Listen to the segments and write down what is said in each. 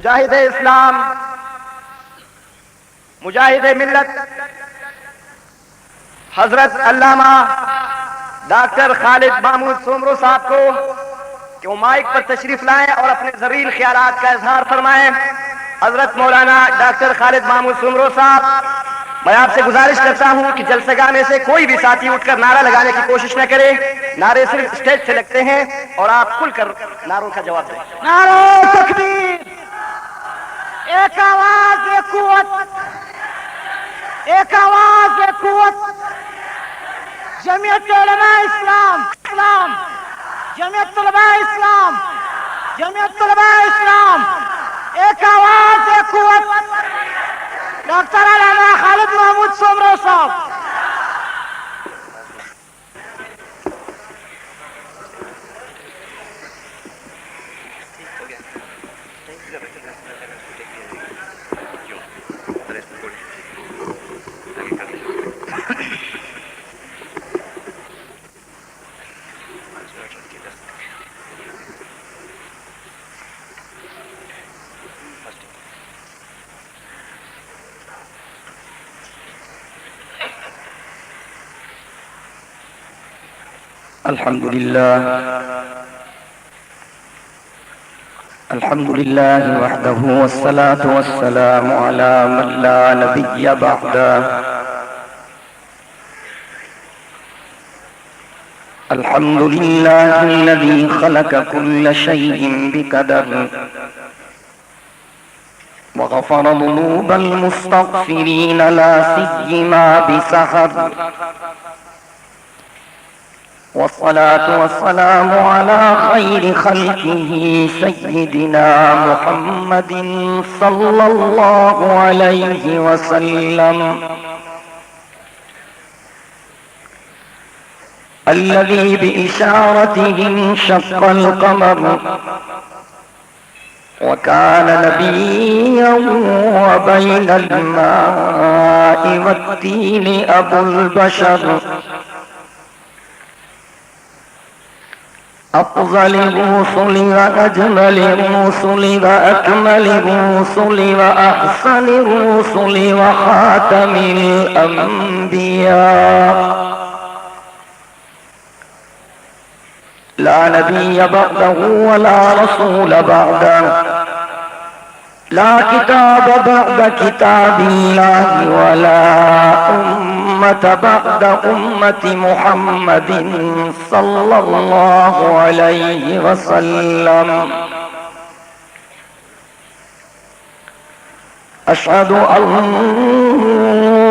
مجاہد اسلام، مجاہد ملت حضرت علامہ ڈاکٹر خالد محمود سومرو صاحب کو کہ وہ مائک پر تشریف لائیں اور اپنے ذلیل خیالات کا اظہار فرمائیں۔ حضرت مولانا ڈاکٹر خالد محمود سومرو صاحب، میں آپ سے گزارش کرتا ہوں کہ جلسگاہ میں سے کوئی بھی ساتھی اٹھ کر نعرہ لگانے کی کوشش نہ کرے، نعرے صرف اسٹیج سے لگتے ہیں اور آپ کھل کر نعروں کا جواب دیں۔ نعرہ تکبیر، ایک آواز ایک قوت، ایک آواز ایک قوت، جمعیت علماء اسلام، جمعیت طلباء اسلام، جمعیت طلباء اسلام، ایک آواز ایک قوت، ڈاکٹر علامہ خالد محمود سومرو صاحب۔ الحمد لله وحده والصلاة والسلام على من لا نبي بعده الحمد لله الذي خلق كل شيء بقدر وغفر ذنوب المستغفرين لا سيما بسحر والصلاة والسلام على خير خلقه سيدنا محمد صلى الله عليه وسلم الذي بإشارته انشق القمر وكان نبيا وبين الماء والتين أبو البشر أفضل الرسل وأجمل الرسل وأكمل الرسل وأحسن الرسل وخاتم الأنبياء لا نبي بعده ولا رسول بعده لا كتاب بعد كتاب الله ولا أمة بعد أمة محمد صلى الله عليه وسلم أشهد أن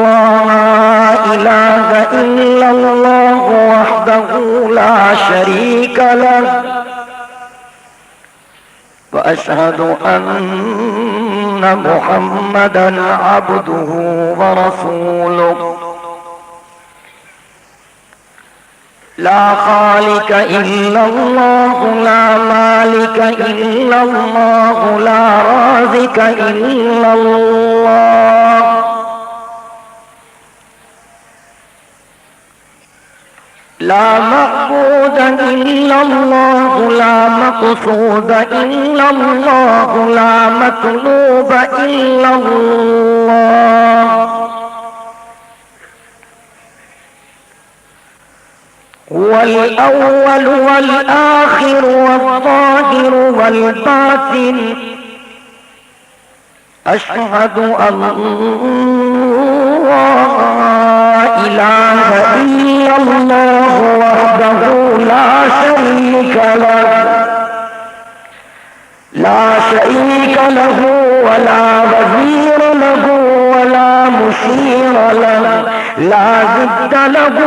لا إله إلا الله وحده لا شريك له وأشهد أن محمدا عبده ورسوله لا خالق إلا الله لا مالك إلا الله لا رازق إلا الله لا معبود إلا الله لا مقصود إلا الله لا مطلوب إلا الله هو الأول والآخر والظاهر والباطن أشهد أن لا إله إلا الله وحده لا شريك له ولا وزير له ولا مشير له لا ضد له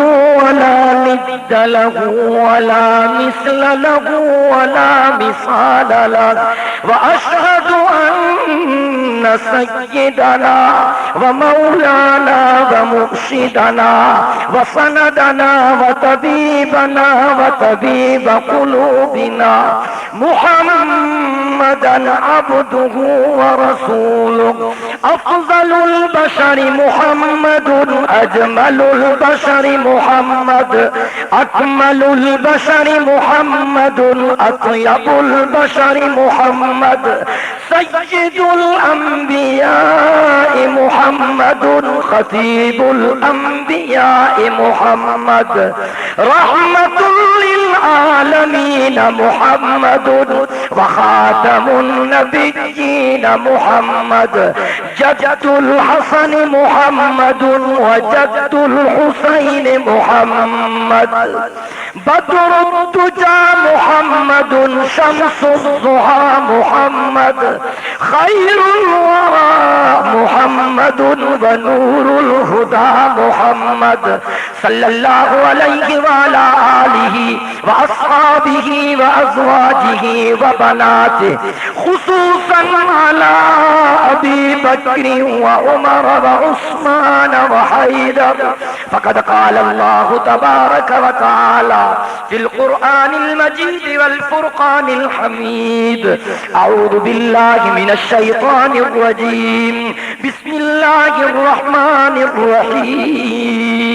ولا ند له ولا مثل له ولا مثال له وأشهد أن سيدنا ومولانا ومرشدنا وسندنا وطبيبنا وطبيب قلوبنا محمدا عبده ورسوله افضل البشر محمد اجمل البشر محمد اکمل البشر محمد اطیب البشر محمد سید الانبیاء محمد خطیب الانبیاء محمد رحمت للعالمین محمد وخاتم النبیین محمد جد الحسن محمد وجد الحسین محمد بدر الدجى محمد شمس الضحى محمد خير الورى محمد ونور الهدى محمد صلى الله عليه وعلى آله وأصحابه وأزواجه وبناته خصوصا على أبي بكر وعمر وعثمان وحيدر فقد قال الله تبارك وتعالى في القرآن المجيد والفرقان الحميد أعوذ بالله من الشيطان الرجيم بسم الله الرحمن الرحيم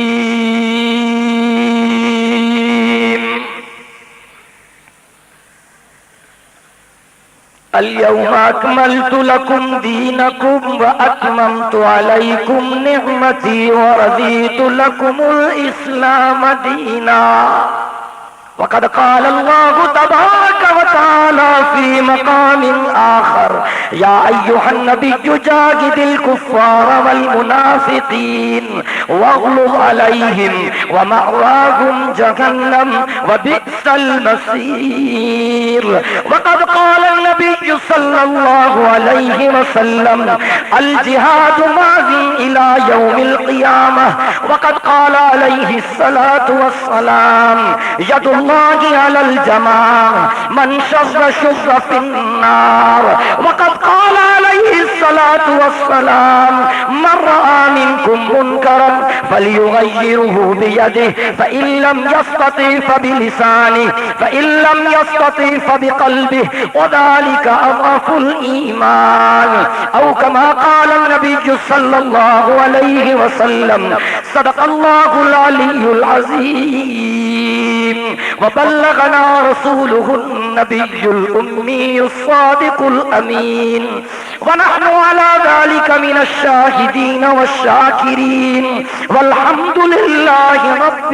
اليوم أكملت لكم دينكم وأتممت عليكم نعمتي ورضيت لكم الإسلام دينا وقد قال الله تبارك وتعالى في مقام آخر يا أيها النبي جاهد الكفار والمنافقين واغلظ عليهم ومأواهم جهنم وبئس المصير وقد قال النبي صلى الله عليه وسلم الجهاد ماضي إلى يوم القيامة وقد قال عليه الصلاة والسلام يد الله على الجماعة من شر شر في النار وقد قال عليه الصلاة والسلام من رأى منكم منكرا فليغيره بيده فإن لم يستطع فبلسانه فإن لم يستطع فبقلبه وذلك أضعف الإيمان أو كما قال النبي صلى الله عليه وسلم صدق الله العلي العظيم وبلغنا رسوله النبي الأمي الصادق الأمين ونحن على ذلك من الشاهدين والشاكرين والحمد لله رب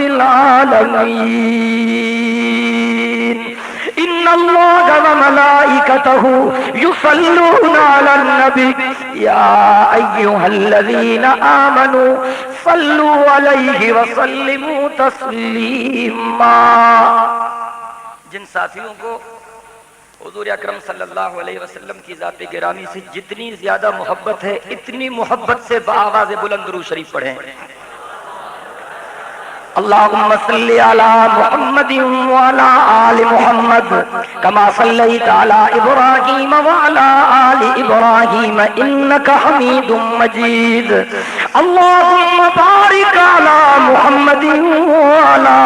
العالمين إن الله وملائكته يصلون على النبي يا أيها الذين آمنوا صلوا عليه وسلموا تسلیما. جن ساتھیوں کو حضور اکرم صلی اللہ علیہ وسلم کی ذات گرامی سے جتنی زیادہ محبت ہے اتنی محبت سے بآواز بلند درود شریف پڑھیں. اللهم صل على محمد وعلى آل محمد كما صليت على إبراهيم وعلى آل إبراهيم إنك حميد مجيد. اللهم بارك على محمد وعلى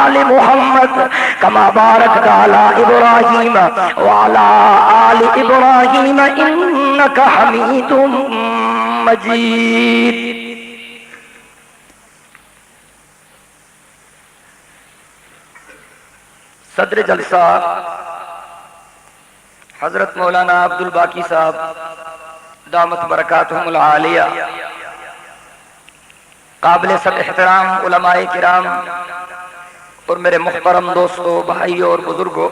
آل محمد كما باركت على إبراهيم وعلى آل إبراهيم إنك حميد مجيد. صدر جلسہ حضرت مولانا عبد الباقی صاحب دامت برکاتہم العالیہ، قابل سب احترام علماء کرام اور میرے محترم دوستوں، بھائیوں اور بزرگوں،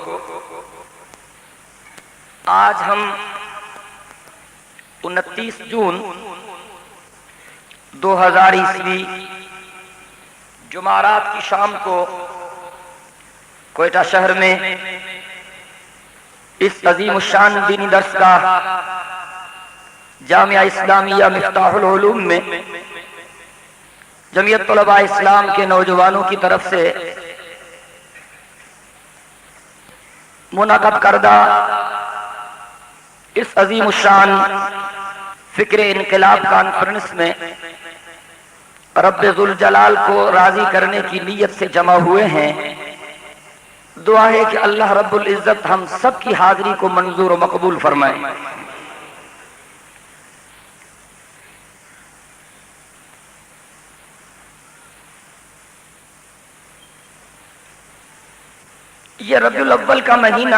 آج ہم 29 جون 2020 جمعرات کی شام کو کوئٹہ شہر میں اس عظیم الشان دینی درس کا جامعہ اسلامیہ مفتاح العلوم میں جمعیت طلباء اسلام کے نوجوانوں کی طرف سے منعقد کردہ اس عظیم الشان فکر انقلاب کانفرنس میں رب ذوالجلال کو راضی کرنے کی نیت سے جمع ہوئے ہیں. دعا ہے کہ اللہ رب العزت ہم سب کی حاضری کو منظور و مقبول فرمائے. یہ ربیع الاول کا مہینہ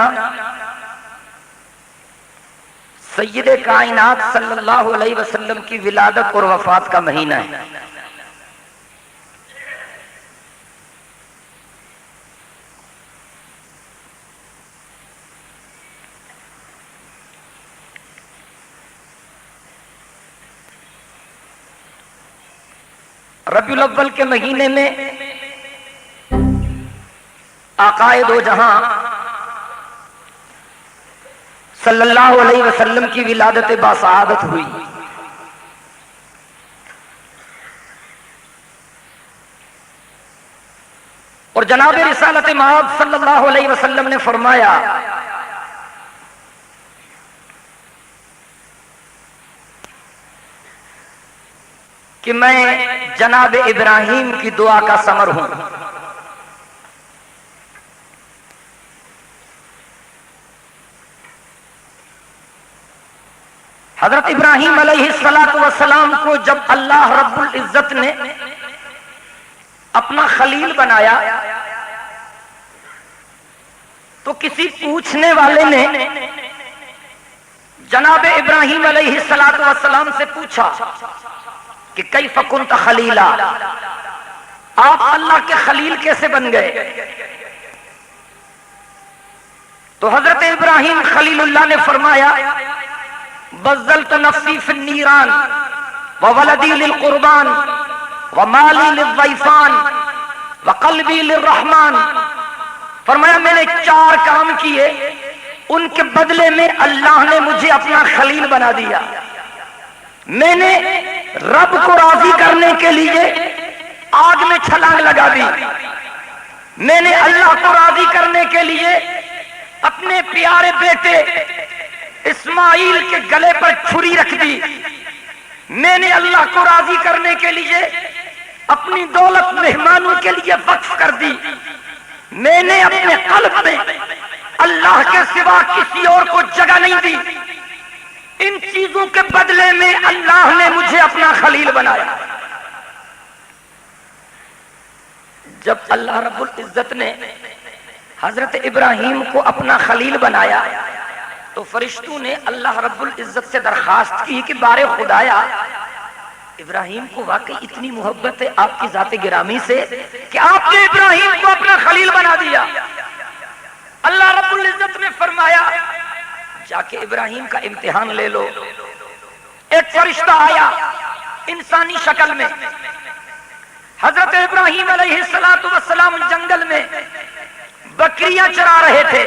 سید کائنات صلی اللہ علیہ وسلم کی ولادت اور وفات کا مہینہ ہے. ربیع الاول کے مہینے میں آقائے دو جہاں صلی اللہ علیہ وسلم کی ولادت باسعادت ہوئی. اور جناب رسالت مآب صلی اللہ علیہ وسلم نے فرمایا کہ میں جناب ابراہیم کی دعا کا ثمر ہوں. حضرت ابراہیم علیہ السلام کو جب اللہ رب العزت نے اپنا خلیل بنایا تو کسی پوچھنے والے نے جناب ابراہیم علیہ السلام سے پوچھا کہ کیف کنت خلیلا، آپ اللہ کے خلیل کیسے بن گئے؟ تو حضرت ابراہیم خلیل اللہ نے فرمایا بذلت نفسی فی النیران وولدی للقربان ومالی للضیفان وقلبی للرحمن. فرمایا میں نے 4 کام کیے، ان کے بدلے میں اللہ نے مجھے اپنا خلیل بنا دیا. میں نے رب کو راضی کرنے کے لیے آگ میں چھلانگ لگا دی. میں نے اللہ کو راضی کرنے کے لیے اپنے پیارے بیٹے اسماعیل کے گلے پر چھری رکھ دی. میں نے اللہ کو راضی کرنے کے لیے اپنی دولت مہمانوں کے لیے وقف کر دی. میں نے اپنے قلب میں اللہ کے سوا کسی اور کو جگہ نہیں دی. ان چیزوں کے بدلے میں اللہ نے مجھے اپنا خلیل بنایا. جب اللہ رب العزت نے حضرت ابراہیم کو اپنا خلیل بنایا تو فرشتوں نے اللہ رب العزت سے درخواست کی کہ بارے خدایا ابراہیم کو واقعی اتنی محبت ہے آپ کی ذات گرامی سے کہ آپ نے ابراہیم کو اپنا خلیل بنا دیا. اللہ رب العزت نے فرمایا جا کے ابراہیم کا امتحان لے لو. ایک فرشتہ آیا انسانی شکل میں. حضرت ابراہیم علیہ السلام جنگل میں بکریاں چرا رہے تھے.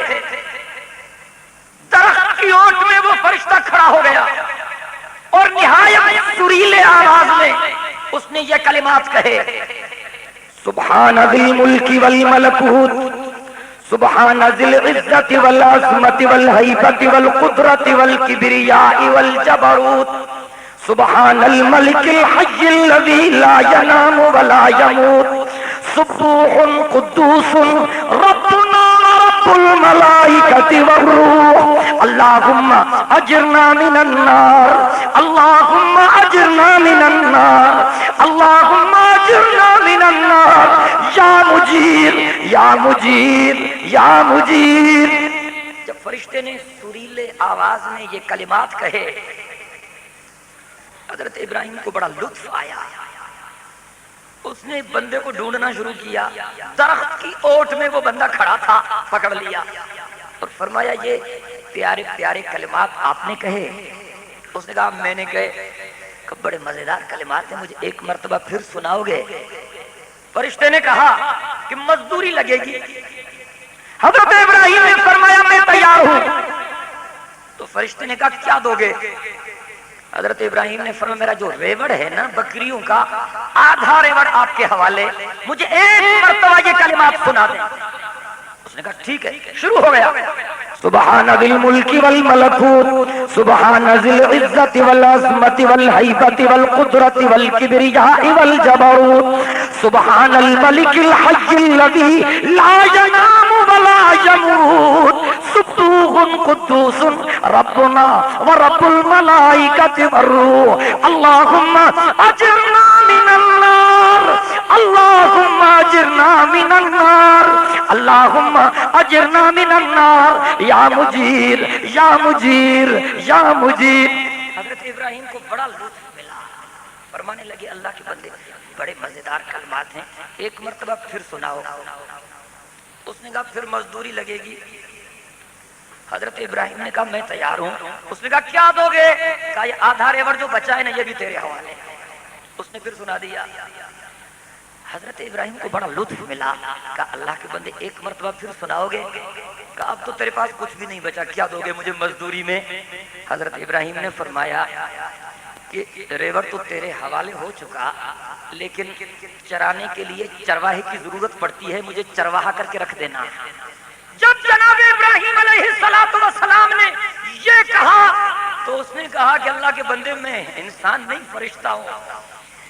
درخت کی اوٹ میں وہ فرشتہ کھڑا ہو گیا اور نہایت سریلے آواز میں اس نے یہ کلمات کہے سبحان ذی الملک والملکوت سبحان ذی العزت والعظمت والہیبت والقدرت والکبریاء والجبروت سبحان الملک الحی الذی لا ینام ولا یموت سبوح قدوس ربنا رب الملائکۃ والروح اللہم اجرنا من النار اللہم اجرنا من النار اللہم اجرنا من النار یا مجیر یا مجیر یا مجیر. جب فرشتے نے سریلے آواز میں یہ کلمات کہے حضرت ابراہیم کو بڑا لطف آیا. اس نے بندے کو ڈھونڈنا شروع کیا. درخت کی اوٹ میں وہ بندہ کھڑا تھا, پکڑ لیا اور فرمایا یہ پیارے پیارے کلمات آپ نے کہے. اس نے کہا میں نے کہے بڑے مزیدار کلمات ہیں, مجھے ایک مرتبہ پھر سناؤ گے؟ فرشتے نے کہا کہ مزدوری لگے گی. حضرت ابراہیم نے فرمایا میں تیار ہوں. تو فرشتے نے کہا کیا دو گے؟ حضرت ابراہیم نے فرمایا میرا جو ریوڑ ہے نا بکریوں کا آدھا ریوڑ آپ کے حوالے, مجھے ایک مرتبہ یہ کلمات سنا دیں. اس نے کہا ٹھیک ہے. شروع ہو گیا سبحان ذی الملک والملکوت سبحان ذی العزت والعظمت والہیبت والقدرت والکبریاء والجبروت سبحان الملک الحی الذی لا ینام ولا یموت سبوح قدوس ربنا ورب الملائکۃ والروح اللہم اجرنا من النار اللہم اجرنا من النار، اللہم اجرنا من النار، یا مجیر یا مجیر یا مجیر۔ حضرت ابراہیم کو بڑا لطف ملا، فرمانے لگے اللہ کے بندے بڑے مزیدار کلمات ہیں، ایک مرتبہ پھر سناؤ۔ اس نے کہا پھر مزدوری لگے گی۔ حضرت ابراہیم نے کہا میں تیار ہوں۔ اس نے کہا کیا دو گے؟ کہا یہ آدھا ریوڑ جو بچا ہے نا یہ بھی تیرے حوالے ہے۔ اس نے پھر سنا دیا۔ حضرت ابراہیم کو بڑا لطف ملا، کہا اللہ کے بندے ایک مرتبہ پھر سناؤ گے؟ کہا اب تو تیرے پاس کچھ بھی نہیں بچا، کیا دو گے مجھے مزدوری میں؟ حضرت ابراہیم نے فرمایا کہ ریوڑ تو تیرے حوالے ہو چکا، لیکن چرانے کے لیے چرواہے کی ضرورت پڑتی ہے، مجھے چرواہا کر کے رکھ دینا۔ جب جناب ابراہیم علیہ السلام نے یہ کہا تو اس نے کہا کہ اللہ کے بندے میں انسان نہیں فرشتہ ہوں،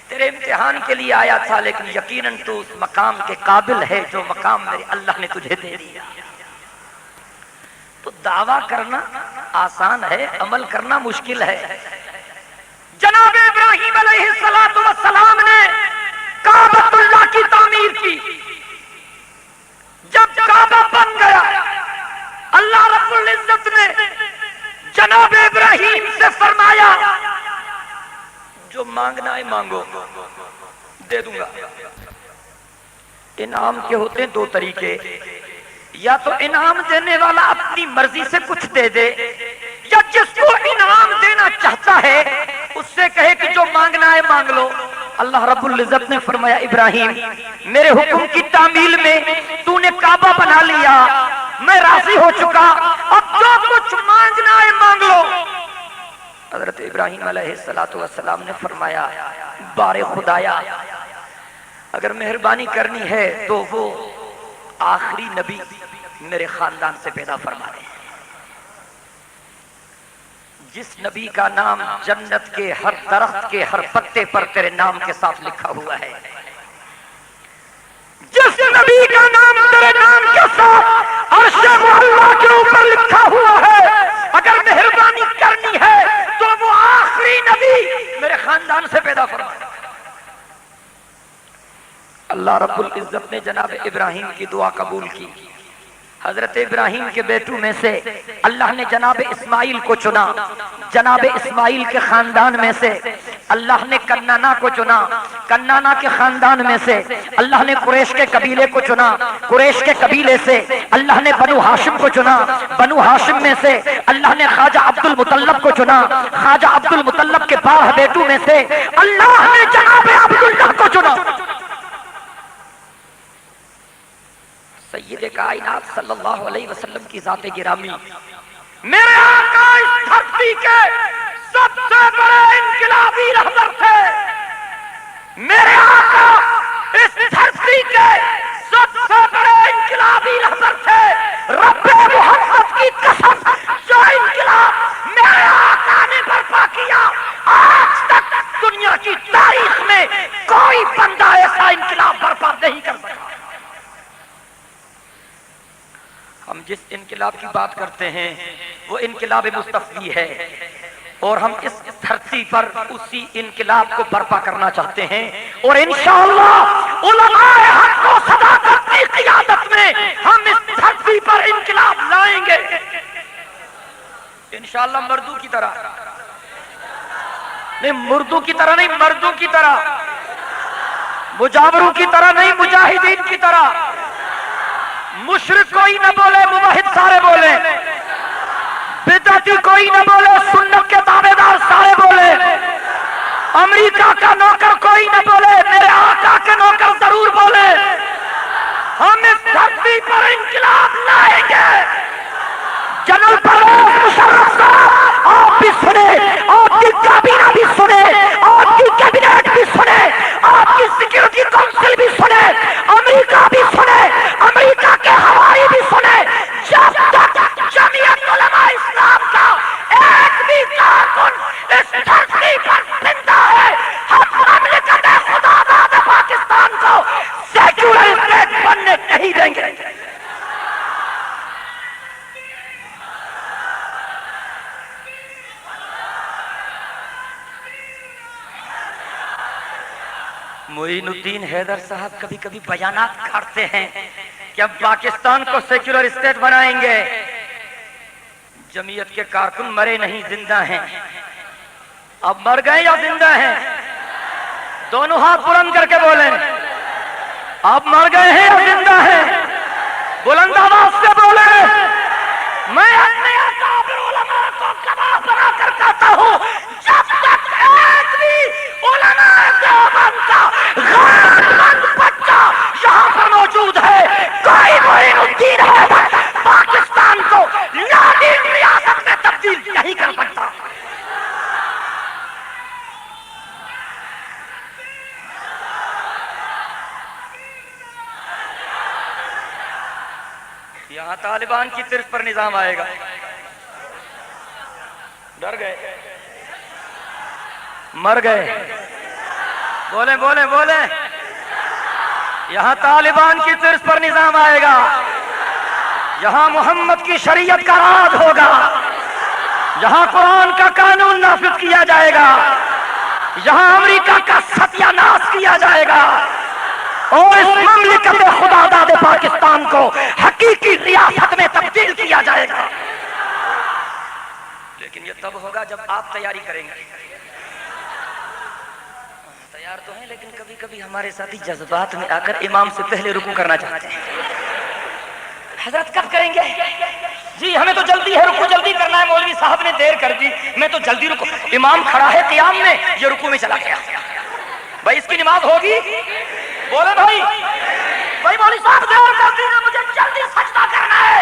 تیرے امتحان کے لیے آیا تھا، لیکن یقیناً تو اس مقام کے قابل ہے جو مقام میرے اللہ نے تجھے دے دیا۔ تو دعویٰ کرنا آسان ہے، عمل کرنا مشکل ہے۔ جناب ابراہیم علیہ السلام نے کعبۃ اللہ کی تعمیر کی۔ جب کعبہ بن گیا، اللہ رب العزت نے جناب ابراہیم سے فرمایا جو مانگنا ہے مانگو، دے دوں گا۔ انعام کے ہوتے ہیں دو طریقے، یا تو انعام دینے والا اپنی مرضی سے کچھ دے دے، یا جس کو انعام دینا چاہتا ہے اس سے کہے کہ جو مانگنا ہے مانگ لو۔ اللہ رب العزت نے فرمایا ابراہیم میرے حکم کی تعمیل میں تو نے کعبہ بنا لیا، میں راضی ہو چکا، اب جو کچھ مانگنا ہے مانگ لو۔ حضرت ابراہیم علیہ السلام نے فرمایا بار خدایا اگر مہربانی کرنی ہے تو وہ آخری نبی میرے خاندان سے پیدا فرما دے، جس نبی کا نام جنت کے ہر درخت کے ہر پتے پر تیرے نام کے ساتھ لکھا ہوا ہے، جس نبی کا نام تیرے نام کے ساتھ عرش معلا کے اوپر لکھا ہوا ہے، اگر مہربانی کرنی ہے تو وہ آخری نبی میرے خاندان سے پیدا فرما دے۔ اللہ رب العزت نے جناب ابراہیم کی دعا قبول کی۔ حضرت ابراہیم کے بیٹوں میں سے اللہ نے جناب اسماعیل کو چنا، جناب اسماعیل کے خاندان میں سے اللہ نے کنانا کو چنا، کنانا کے خاندان میں سے اللہ نے قریش کے قبیلے کو چنا، قریش کے قبیلے سے اللہ نے بنو ہاشم کو چنا، بنو ہاشم میں سے اللہ نے خواجہ عبد المطلب کو چنا، خواجہ عبد المطلب کے 12 بیٹوں میں سے اللہ نے جناب عبداللہ کو چنا۔ سید کائنات صلی اللہ علیہ وسلم کی ذات گرامی، میرے آقا اس دھرتی کے سب سے بڑے انقلابی رہبر تھے، میرے آقا اس دھرتی کے سب سے بڑے انقلابی رہبر تھے۔ رب محمد کی قسم جو انقلاب میرے آقا نے برپا کیا آج تک دنیا کی تاریخ میں کوئی بندہ ایسا انقلاب برپا نہیں کر سکا۔ ہم جس انقلاب کی بات کرتے ہیں وہ انقلاب مصطفی ہے، اور ہم اس دھرتی پر اسی انقلاب کو برپا کرنا چاہتے ہیں، اور انشاءاللہ علماء حق و صداقت کی قیادت میں ہم اس دھرتی پر انقلاب لائیں گے انشاءاللہ، مردوں کی طرح نہیں، مردوں کی طرح نہیں، مردوں کی طرح، مجاوروں کی طرح نہیں، مجاہدین کی طرح۔ مشرک کوئی نہ بولے، موحد سارے بولے، بدعتی کوئی نہ بولے، سنت کے تابعدار سارے بولے، امریکہ کا نوکر کوئی نہ بولے، میرے آقا کے نوکر ضرور بولے۔ ہم اس دھرتی پر انقلاب لائیں گے۔ جنرل پرویز مشرف صاحب آپ بھی سنے، آپ کی کابینہ بھی سنے، آپ کی کیبنٹ بھی سنے، آپ کی سیکیورٹی کونسل بھی سنے، امریکہ بھی سنے، امریکہ کے ہوائی بھی سنے، جب تک جمعیت علماء اسلام کا معین الدین حیدر صاحب کبھی کبھی بیانات کرتے ہیں کہ اب پاکستان کو سیکولر اسٹیٹ بنائیں گے. جمعیت کے کارکن مرے نہیں زندہ ہیں. اب مر گئے یا زندہ ہیں؟ دونوں ہاتھ بلند کر کے بولیں. اب مر گئے ہیں یا زندہ ہیں؟ بلند آواز سے بولیں. میں اپنے اکابر علماء کو گواہ بنا کر کہتا ہوں جب تک ایک بھی علماء دیوبند کا غیر مند بچہ یہاں پر موجود ہے کوئی معین الدین حیدر پاکستان کو نادین ریاست میں تبدیل نہیں کر سکتا. یہاں طالبان کی طرف پر نظام آئے گا. ڈر گئے؟ مر گئے؟ بولیں بولیں بولیں. یہاں طالبان کی طرف پر نظام آئے گا. یہاں محمد کی شریعت کا راج ہوگا. یہاں قرآن کا قانون نافذ کیا جائے گا. یہاں امریکہ کا ستیہ ناش کیا جائے گا اور اس مملکت خدا داد پاکستان کو حقیقی ریاست میں تبدیل کیا جائے گا. لیکن یہ تب ہوگا جب آپ تیاری کریں گے. تیار تو ہیں لیکن کبھی کبھی ہمارے ساتھی جذبات میں آ کر امام سے پہلے رکوع کرنا چاہتے ہیں. حضرت کب کریں گے؟ جی ہمیں تو جلدی ہے، رکوع جلدی کرنا ہے. مولوی صاحب نے دیر کر دی، میں تو جلدی رکوع. امام کھڑا ہے قیام میں، یہ رکوع میں چلا گیا. بھائی اس کی نماز ہوگی؟ بولے بھائی. بھائی مولوی صاحب دیر کر دی، مجھے جلدی سجدہ کرنا ہے.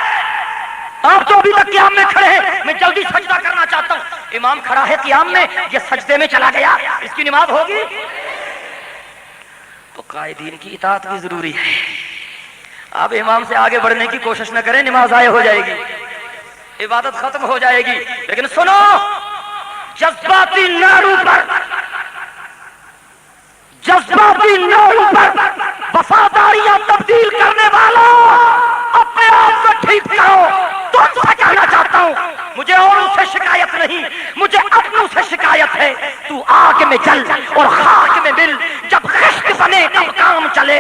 آپ تو ابھی تک قیام میں کھڑے ہیں، میں جلدی سجدہ کرنا چاہتا ہوں. امام کھڑا ہے قیام میں، یہ سجدے میں چلا گیا، اس کی نماز ہوگی؟ تو قائدین کی اطاعت بھی ضروری ہے. آپ امام سے آگے بڑھنے کی کوشش نہ کریں، نماز ضائع ہو جائے گی، عبادت ختم ہو جائے گی. لیکن سنو، جذباتی ناروں پر وفاداریاں تبدیل کرنے والوں، اپنے آپ کو ٹھیک کرو. تم سے کہنا چاہتا ہوں، مجھے اوروں سے شکایت نہیں، مجھے اپنوں سے شکایت ہے. تو آگ میں جل اور خاک میں مل، جب خشک بنے تب کام چلے.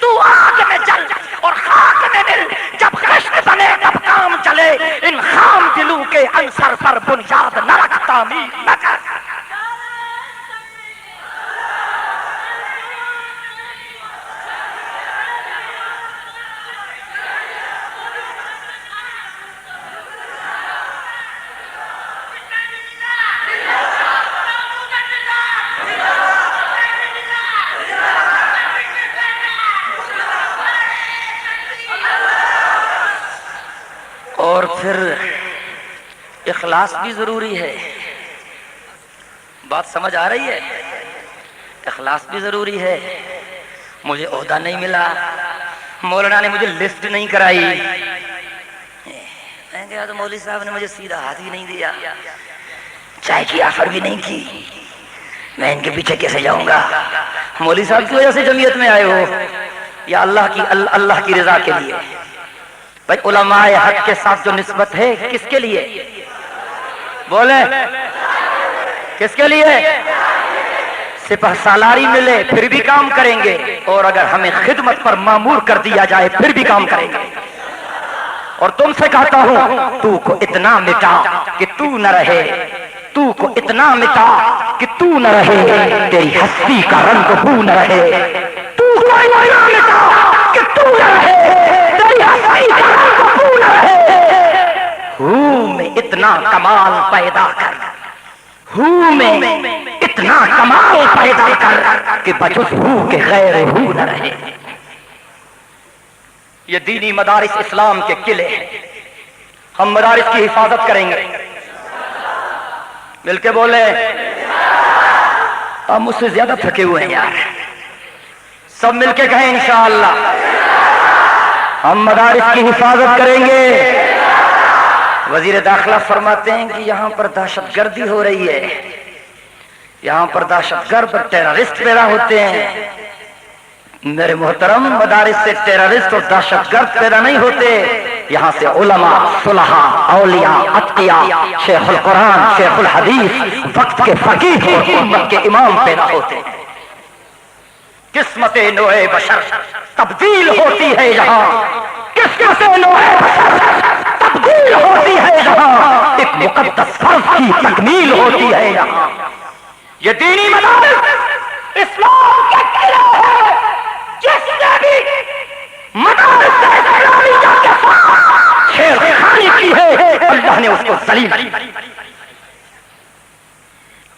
تو آگ میں جل اور خاک میں مل، جب خشک بنے تب کام چلے. ان خام دلوں کے عنصر پر بنیاد نہ رکھ، تعمیر نہ کر. اور پھر اخلاص بھی ضروری ہے. بات سمجھ آ رہی ہے؟ اخلاص بھی ضروری ہے. مجھے عہدہ نہیں ملا، مولانا نے مجھے لسٹ نہیں کرائی. میں کہا تو مولوی صاحب نے مجھے سیدھا ہاتھ ہی نہیں دیا، چائے کی آفر بھی نہیں کی، میں ان کے پیچھے کیسے جاؤں گا؟ مولوی صاحب کی وجہ سے جمعیت میں آئے ہو یا اللہ کی رضا کے لیے؟ بھائی علماء حق کے ساتھ جو نسبت ہے کس کے لیے؟ بولیں کس کے لیے؟ سپہ سالاری ملے پھر بھی کام کریں گے، اور اگر ہمیں خدمت پر مامور کر دیا جائے پھر بھی کام کریں گے. اور تم سے کہتا ہوں، تو کو اتنا مٹا کہ تو نہ رہے، تو کو اتنا مٹا کہ تو نہ رہے، تیری ہستی کا رنگ بو نہ رہے. تو کو اتنا مٹا کہ تو نہ رہے، تیری ہستی کا رنگ بو نہ رہے. ہوں میں اتنا کمال پیدا کر، ہوں میں اتنا کمال پیدا کر کہ بجز ہوں کے غیر ہوں نہ رہے. یہ دینی مدارس اسلام کے قلعے ہیں، ہم مدارس کی حفاظت کریں گے. مل کے بولے. آپ مجھ سے زیادہ تھکے ہوئے ہیں یار، سب مل کے کہیں انشاءاللہ ہم مدارس کی حفاظت کریں گے. وزیر داخلہ فرماتے ہیں کہ یہاں پر دہشت گردی ہو رہی ہے، یہاں پر دہشت گرد ٹیررسٹ پیدا ہوتے ہیں. میرے محترم، مدارس سے ٹیررسٹ اور دہشت گرد پیدا نہیں ہوتے، یہاں سے علماء، صلحاء، اولیاء، اتقیاء، شیخ القرآن، شیخ الحدیث، وقت کے فقیہ اور امت کے امام پیدا ہوتے ہیں. قسمت نوع بشر تبدیل ہوتی ہے یہاں، قسمت نوع بشر تبدیل ہوتی ہے یہاں، ایک مقدس فرض کی تکمیل ہوتی ہے یہاں۔ یہ دینی مدارس اسلام کے قلعے ہیں، جس نے بھی مدارس اسلامیہ کے ساتھ چھیڑخانی کی ہے اللہ نے اس کو ذلیل۔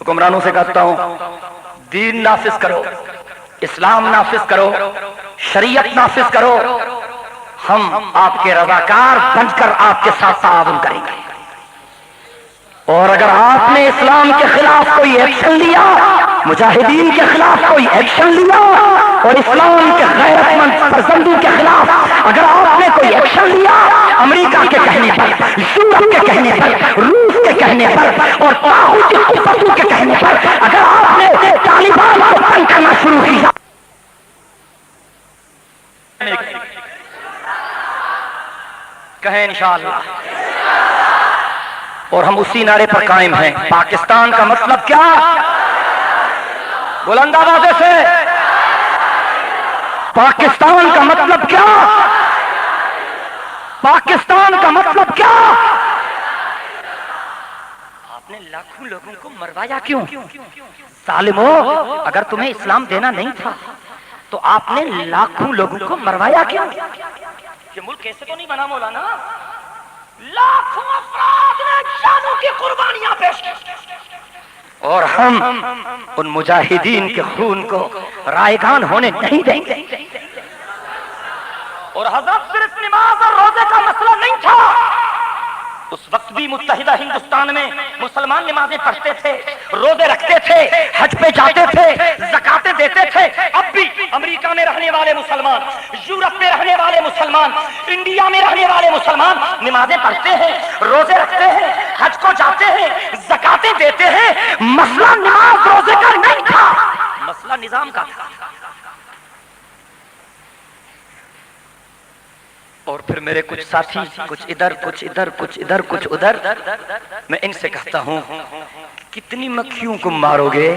حکمرانوں سے کہتا ہوں دین نافذ کرو، اسلام نافذ کرو، شریعت نافذ کرو، ہم آپ کے رضاکار بن کر آپ کے ساتھ تعاون کریں گے۔ اور اگر آپ نے اسلام کے خلاف کوئی ایکشن لیا، مجاہدین کے خلاف کوئی ایکشن لیا، اور اسلام کے غیرت مند فرزندوں کے خلاف اگر آپ نے کوئی ایکشن لیا، امریکہ کے کہنے پر، یورپ کے کہنے پر، روس کے کہنے پر اور طاغوتی قوتوں کے کہنے پر اگر آپ نے طالبان کو تنگ کرنا شروع کیا، کہیں انشاءاللہ، اور ہم اسی نعرے پر قائم ہیں۔ پاکستان کا مطلب کیا؟ بلند آوازیں سے، پاکستان کا مطلب کیا؟ پاکستان کا مطلب کیا؟ آپ نے لاکھوں لوگوں کو مروایا کیوں؟ ظالمو، اگر تمہیں اسلام دینا نہیں تھا تو آپ نے لاکھوں لوگوں کو مروایا کیوں؟ یہ ملک ایسے تو نہیں بنا مولانا، لاکھوں افراد نے جانوں کی قربانیاں پیش کی، اور ہم ان مجاہدین کے خون کو رائگان ہونے نہیں دیں گے۔ اور حضرت صرف نماز اور روزے کا مسئلہ نہیں تھا، اس وقت بھی متحدہ ہندوستان میں مسلمان نمازیں پڑھتے تھے، روزے رکھتے تھے، حج پہ جاتے تھے، زکاتیں دیتے تھے۔ اب بھی امریکہ میں رہنے والے مسلمان، یورپ میں رہنے والے مسلمان، انڈیا میں رہنے والے مسلمان نمازیں پڑھتے ہیں، روزے رکھتے ہیں، حج کو جاتے ہیں، زکاتیں دیتے ہیں۔ مسئلہ نماز روزے کا نہیں تھا، مسئلہ نظام کا تھا۔ اور پھر میرے کچھ ساتھی کچھ ادھر کچھ ادھر کچھ ادھر کچھ ادھر، میں ان سے کہتا ہوں کتنی مکھیوں کو مارو گے؟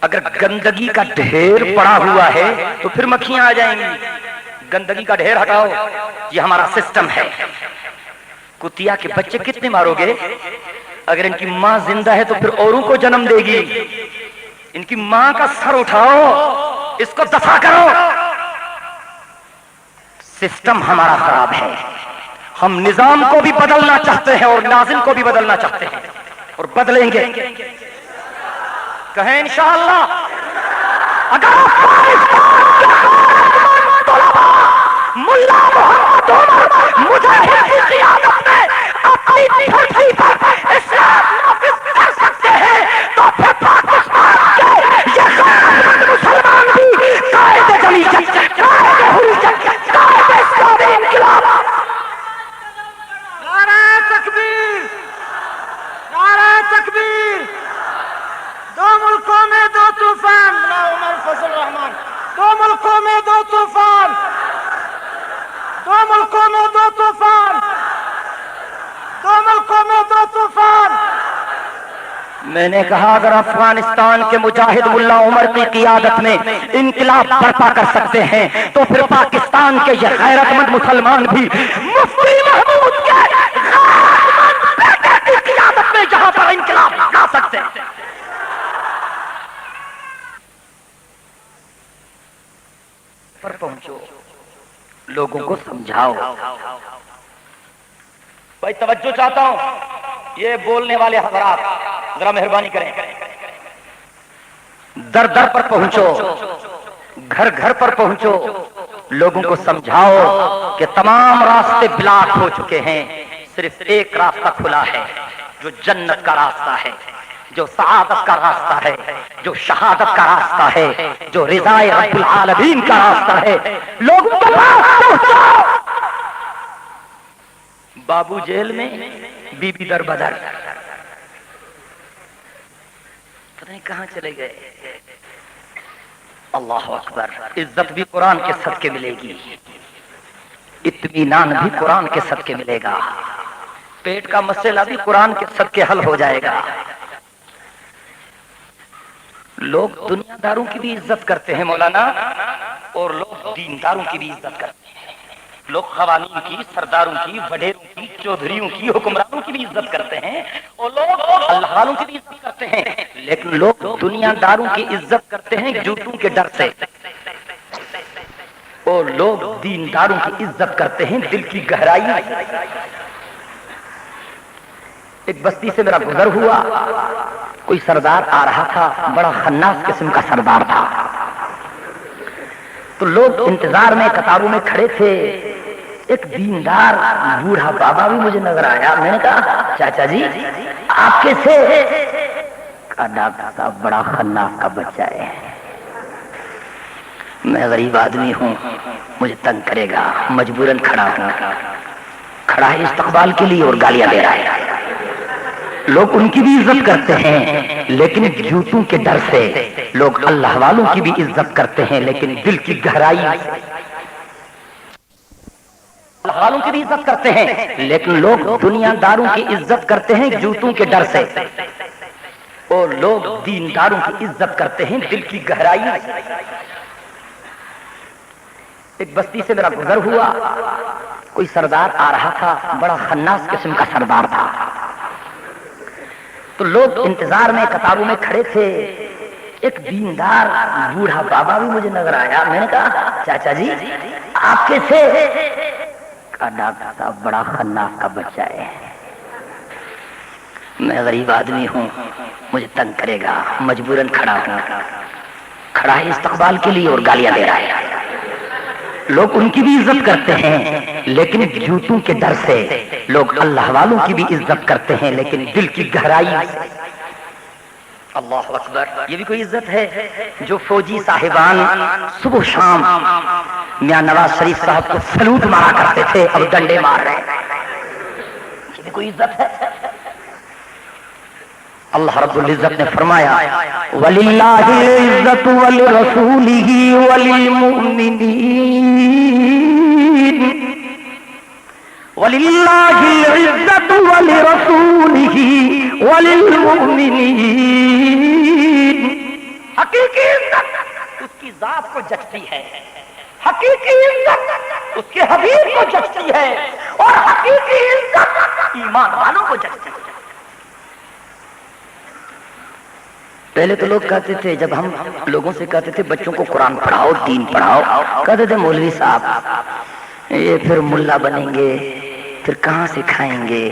اگر گندگی کا ڈھیر پڑا ہوا ہے تو پھر مکھیاں آ جائیں گی۔ گندگی کا ڈھیر ہٹاؤ، یہ ہمارا سسٹم ہے۔ کتیا کے بچے کتنے مارو گے؟ اگر ان کی ماں زندہ ہے تو پھر اوروں کو جنم دے گی۔ ان کی ماں کا سر اٹھاؤ، اس کو دفع کرو۔ سسٹم ہمارا خراب ہے، ہم نظام کو بھی بدلنا چاہتے ہیں اور ناظم کو بھی بدلنا چاہتے ہیں، اور بدلیں گے، کہیں انشاءاللہ۔ اگر ملا محمد عمر مجاہد کی قیادت میں اپنی دھرتی پر اسلام نافذ کر سکتے ہیں تو پھر پاکستان کے یہ غیرتمند مسلمان بھی قائد جمعیت، قائد حریت، قائد اسلامی انقلاب۔ نعرہ تکبیر، نعرہ تکبیر، دو ملکوں میں دو طوفان، مولانا عمر فضل الرحمان، دو ملکوں میں دو طوفان، دو ملکوں میں دو طوفان، دو ملکوں میں دو طوفان۔ میں نے کہا اگر افغانستان کے مجاہد ملا عمر کی قیادت میں انقلاب برپا کر سکتے ہیں تو پھر پاکستان کے یہ غیرت مند مسلمان بھی مفتی محمود کے غیرت مند بیٹے کی قیادت میں جہاں پر انقلاب لا سکتے ہیں۔ پر پہنچو، لوگوں کو سمجھاؤ۔ بھائی توجہ چاہتا ہوں، یہ بولنے والے حضرات ذرا مہربانی کریں، در در پر پہنچو، گھر گھر پر پہنچو، لوگوں کو سمجھاؤ کہ تمام راستے بلاک ہو چکے ہیں، صرف ایک راستہ کھلا ہے جو جنت کا راستہ ہے، جو سعادت کا راستہ ہے، جو شہادت کا راستہ ہے، جو رضا رب العالمین کا راستہ ہے۔ لوگوں کے پاس پہنچو۔ بابو جیل میں، بی بی در بدر، پتہ نہیں کہاں چلے گئے۔ اللہ اکبر، عزت بھی قرآن کے صدقے ملے گی، اطمینان بھی قرآن کے صدقے ملے گا، پیٹ کا مسئلہ بھی قرآن کے صدقے حل ہو جائے گا۔ لوگ دنیا داروں کی بھی عزت کرتے ہیں مولانا، اور لوگ دینداروں کی بھی عزت کرتے ہیں. لوگ قوانین کی، سرداروں کی، وڈیروں کی، چودھریوں کی، حکمرانوں کی بھی عزت کرتے ہیں، اور لوگ اللہ والوں کی بھی عزت کرتے ہیں، لیکن لوگ دنیا داروں کی عزت کرتے ہیں جوتوں کے ڈر سے، اور لوگ دینداروں کی عزت کرتے ہیں دل کی گہرائی میں. ایک بستی سے میرا گزر ہوا، کوئی سردار آ رہا تھا، بڑا خناس قسم کا سردار تھا. تو لوگ انتظار میں قطاروں میں کھڑے تھے. ایک دیندار بوڑھا بابا بھی مجھے نظر آیا. میں نے کہا چاچا جی آپ کیسے؟ کہا ڈاکٹر صاحب بڑا خناس کا بچہ ہے، میں غریب آدمی ہوں، مجھے تنگ کرے گا، مجبوراً کھڑا ہوں. کھڑا ہے استقبال کے لیے اور گالیاں دے رہا ہے. لوگ ان کی بھی عزت کرتے ہیں لیکن جوتوں کے ڈر سے. لوگ اللہ والوں کی بھی عزت کرتے ہیں لیکن دل کی گہرائی سے. اللہ والوں کی بھی عزت کرتے ہیں لیکن لوگ دنیا داروں کی عزت کرتے ہیں جوتوں کے ڈر سے، اور لوگ دینداروں کی عزت کرتے ہیں دل کی گہرائی سے. ایک بستی سے میرا گزر ہوا، کوئی سردار آ رہا تھا، بڑا خناس قسم کا سردار تھا. تو لوگ انتظار میں قطاروں میں کھڑے تھے. ایک دیندار بوڑھا بابا بھی مجھے نظر آیا. میں نے کہا چاچا جی آپ کیسے؟ کہا ڈاکٹر صاحب بڑا خناس کا بچہ ہے، میں غریب آدمی ہوں، مجھے تنگ کرے گا، مجبوراً کھڑا ہوں. کھڑا ہے استقبال کے لیے اور گالیاں دے رہا ہے. لوگ ان کی بھی عزت کرتے ہیں لیکن جوتوں کے ڈر سے. لوگ اللہ والوں کی بھی عزت کرتے ہیں لیکن دل کی گہرائی سے. اللہ اکبر. یہ بھی کوئی عزت ہے جو فوجی صاحبان صبح شام میاں نواز شریف صاحب کو سلوٹ مارا کرتے تھے، اب ڈنڈے مار رہے ہیں. یہ بھی کوئی عزت ہے. اللہ رب العزت نے فرمایا وَلِلَّهِ الْعِزَّةُ وَلِرَسُولِهِ وَلِلْمُؤْمِنِينَ. وَلِلَّهِ الْعِزَّةُ وَلِرَسُولِهِ وَلِلْمُؤْمِنِينَ. حقیقی عزت اس کی ذات کو جچتی ہے، حقیقی عزت اس کے حبیب کو جچتی ہے، اور حقیقی عزت ایمان والوں کو جچتی ہے. پہلے تو لوگ کہتے تھے، جب ہم لوگوں سے کہتے تھے بچوں کو قرآن پڑھاؤ، دین پڑھاؤ، کہتے تھے مولوی صاحب یہ پھر ملا بنیں گے، پھر کہاں سے کھائیں گے،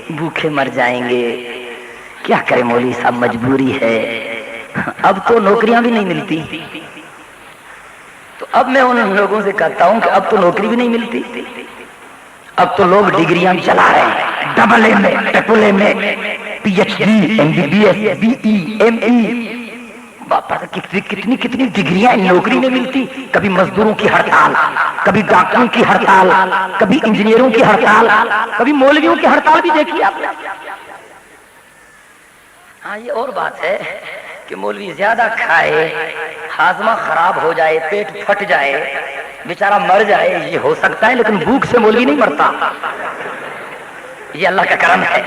بھوکے مر جائیں گے، کیا کرے مولوی صاحب مجبوری ہے. اب تو نوکریاں بھی نہیں ملتی. تو اب میں ان لوگوں سے کہتا ہوں کہ اب تو نوکری بھی نہیں ملتی. اب تو لوگ ڈگریاں چلا رہے ہیں، ڈبل اے میں، ٹرپل اے میں، P H D, M B B S, B E, M E, کتنی کتنی ڈگریاں، نوکری نہیں ملتی. کبھی مزدوروں کی ہڑتال، کبھی ڈاکٹروں کی ہڑتال، کبھی انجینئروں کی ہڑتال، کبھی مولویوں کی ہڑتال بھی دیکھی آپ نے. ہاں یہ اور بات ہے کہ مولوی زیادہ کھائے، ہاضمہ خراب ہو جائے، پیٹ پھٹ جائے، بیچارہ مر جائے، یہ ہو سکتا ہے، لیکن بھوک سے مولوی نہیں مرتا. یہ اللہ کا کرم ہے.